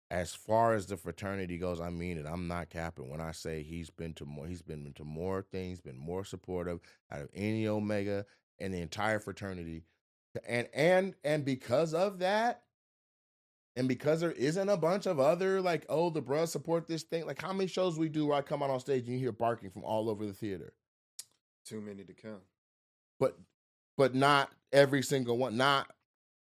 As far as the fraternity goes, I mean it. I'm not capping when I say he's been to more things, been more supportive out of any Omega and the entire fraternity. And because of that, and because there isn't a bunch of other, like, oh, the bruh support this thing. Like, how many shows we do where I come out on stage and you hear barking from all over the theater? Too many to count. But not every single one. Not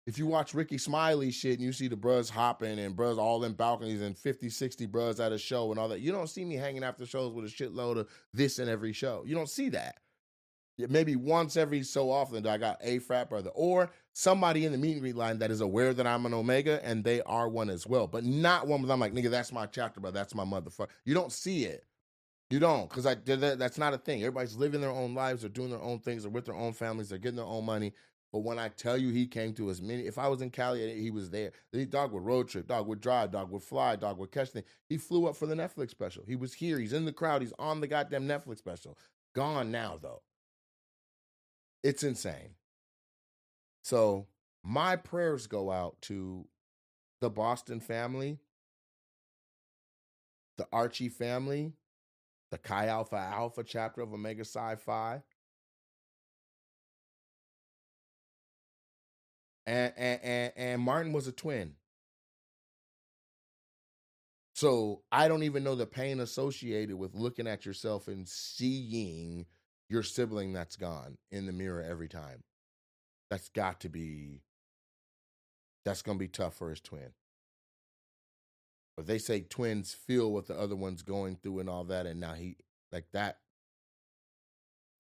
if you watch Ricky Smiley shit and you see the bruhs hopping and bruhs all in balconies and 50, 60 bruhs at a show and all that. You don't see me hanging after shows with a shitload of this in every show. You don't see that. Maybe once every so often do I got a frat brother or somebody in the meet and greet line that is aware that I'm an Omega and they are one as well. But not one where I'm like, nigga, that's my chapter brother. That's my motherfucker. You don't see it. You don't, because that's not a thing. Everybody's living their own lives. They're doing their own things. They're with their own families. They're getting their own money. But when I tell you he came to as many, if I was in Cali, he was there. The dog would road trip, dog would drive, dog would fly, dog would catch things. He flew up for the Netflix special. He was here. He's in the crowd. He's on the goddamn Netflix special. Gone now, though. It's insane. So my prayers go out to the Boston family, the Archie family, the Chi Alpha Alpha chapter of Omega Psi Phi, and Martin was a twin. So I don't even know the pain associated with looking at yourself and seeing your sibling that's gone in the mirror every time. That's going to be tough for his twin. But they say twins feel what the other one's going through and all that, and now he, like that.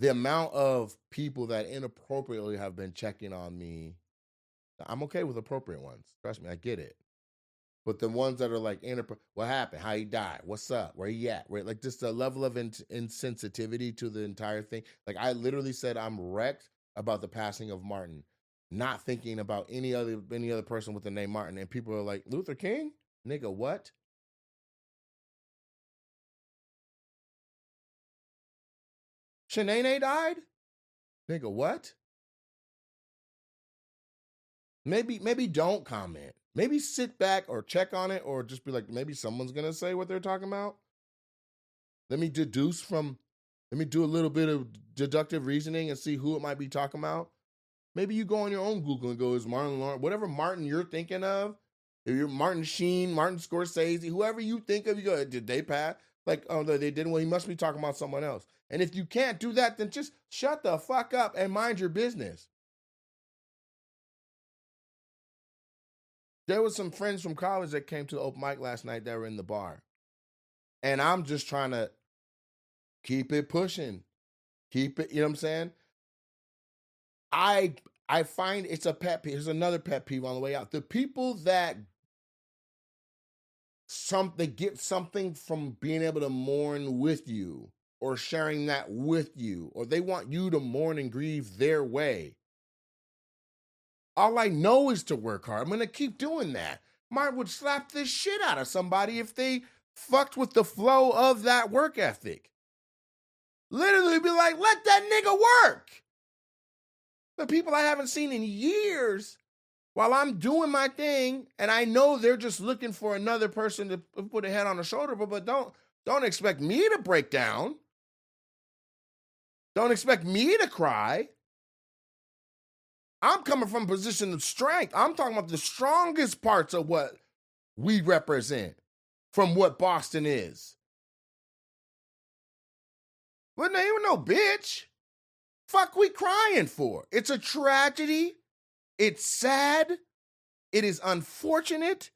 The amount of people that inappropriately have been checking on me, I'm okay with appropriate ones. Trust me, I get it. But the ones that are like, what happened? How he died? What's up? Where he at? Right? Like just the level of insensitivity to the entire thing. Like I literally said, I'm wrecked about the passing of Martin, not thinking about any other person with the name Martin. And people are like, Luther King? Nigga, what? Shanae died? Nigga, what? Maybe don't comment. Maybe sit back or check on it or just be like, maybe someone's going to say what they're talking about. Let me do a little bit of deductive reasoning and see who it might be talking about. Maybe you go on your own Google and go, is Martin Lawrence, whatever Martin you're thinking of, if you're Martin Sheen, Martin Scorsese, whoever you think of, you go, did they pass? Like, oh, no, they didn't. Well, he must be talking about someone else. And if you can't do that, then just shut the fuck up and mind your business. There was some friends from college that came to the open mic last night that were in the bar. And I'm just trying to keep it pushing. Keep it, you know what I'm saying? I find it's a pet peeve. Here's another pet peeve on the way out. The people that they get something from being able to mourn with you or sharing that with you, or they want you to mourn and grieve their way. All I know is to work hard. I'm going to keep doing that. Martin would slap this shit out of somebody if they fucked with the flow of that work ethic. Literally be like, let that nigga work. The people I haven't seen in years, while I'm doing my thing, and I know they're just looking for another person to put a head on the shoulder, but don't expect me to break down. Don't expect me to cry. I'm coming from a position of strength. I'm talking about the strongest parts of what we represent from what Boston is. Well, they ain't no bitch. Fuck we crying for? It's a tragedy. It's sad. It is unfortunate.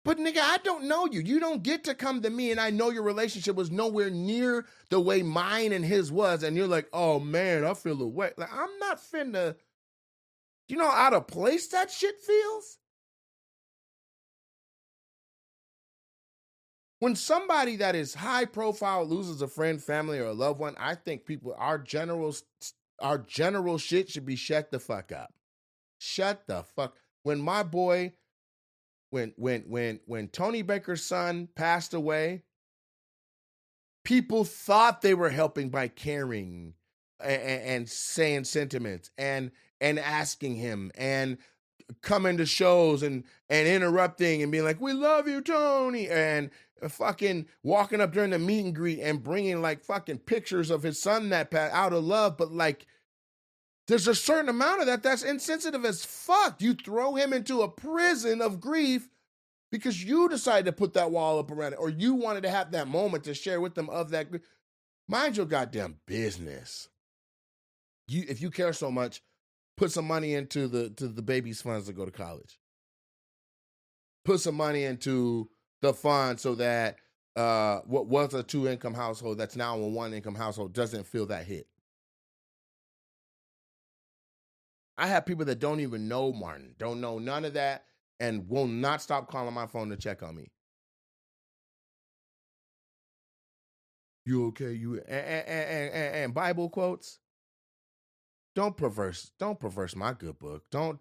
But nigga, I don't know you. You don't get to come to me and I know your relationship was nowhere near the way mine and his was. And you're like, oh man, I feel away. Like, I'm not finna. You know how out of place that shit feels? When somebody that is high profile loses a friend, family, or a loved one, I think our general shit should be shut the fuck up. Shut the fuck. When my boy, when Tony Baker's son passed away, people thought they were helping by caring and saying sentiments and asking him and coming to shows and interrupting and being like, we love you, Tony, and fucking walking up during the meet and greet and bringing like fucking pictures of his son that passed out of love. But like, there's a certain amount of that's insensitive as fuck. You throw him into a prison of grief because you decided to put that wall up around it, or you wanted to have that moment to share with them of that grief. Mind your goddamn business. If you care so much, put some money into the baby's funds to go to college. Put some money into the fund so that what was a 2-income household that's now a 1-income household doesn't feel that hit. I have people that don't even know Martin, don't know none of that, and will not stop calling my phone to check on me. You okay? You and Bible quotes. Don't perverse my good book. Don't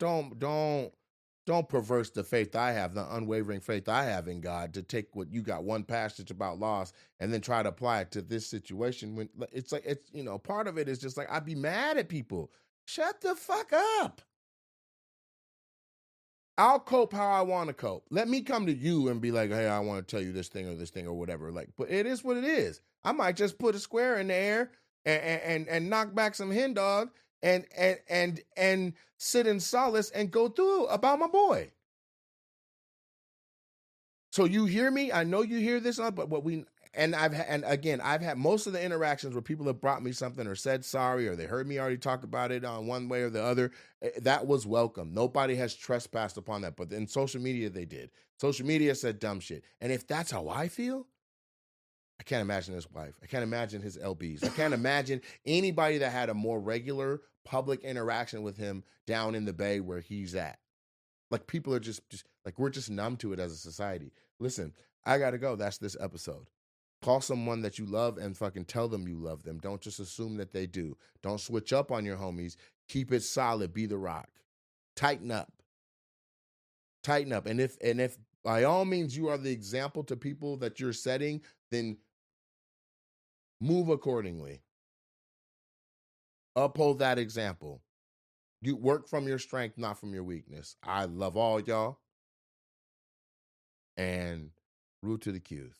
perverse the faith I have, the unwavering faith I have in God, to take what you got one passage about loss and then try to apply it to this situation. When it's like, it's, you know, part of it is just like, I'd be mad at people. Shut the fuck up. I'll cope how I want to cope. Let me come to you and be like, hey, I want to tell you this thing or whatever. Like, but it is what it is. I might just put a square in the air and knock back some hen dog and sit in solace and go through about my boy. So you hear me? I know you hear this, but I've had most of the interactions where people have brought me something or said sorry, or they heard me already talk about it on one way or the other. That was welcome. Nobody has trespassed upon that, but in social media, they did. Social media said dumb shit. And if that's how I feel, I can't imagine his wife. I can't imagine his LBs. I can't imagine anybody that had a more regular public interaction with him down in the Bay where he's at. Like, people are just like, we're just numb to it as a society. Listen, I got to go. That's this episode. Call someone that you love and fucking tell them you love them. Don't just assume that they do. Don't switch up on your homies. Keep it solid. Be the rock. Tighten up. Tighten up. And if by all means you are the example to people that you're setting, then move accordingly. Uphold that example. You work from your strength, not from your weakness. I love all y'all. And root to the Qs.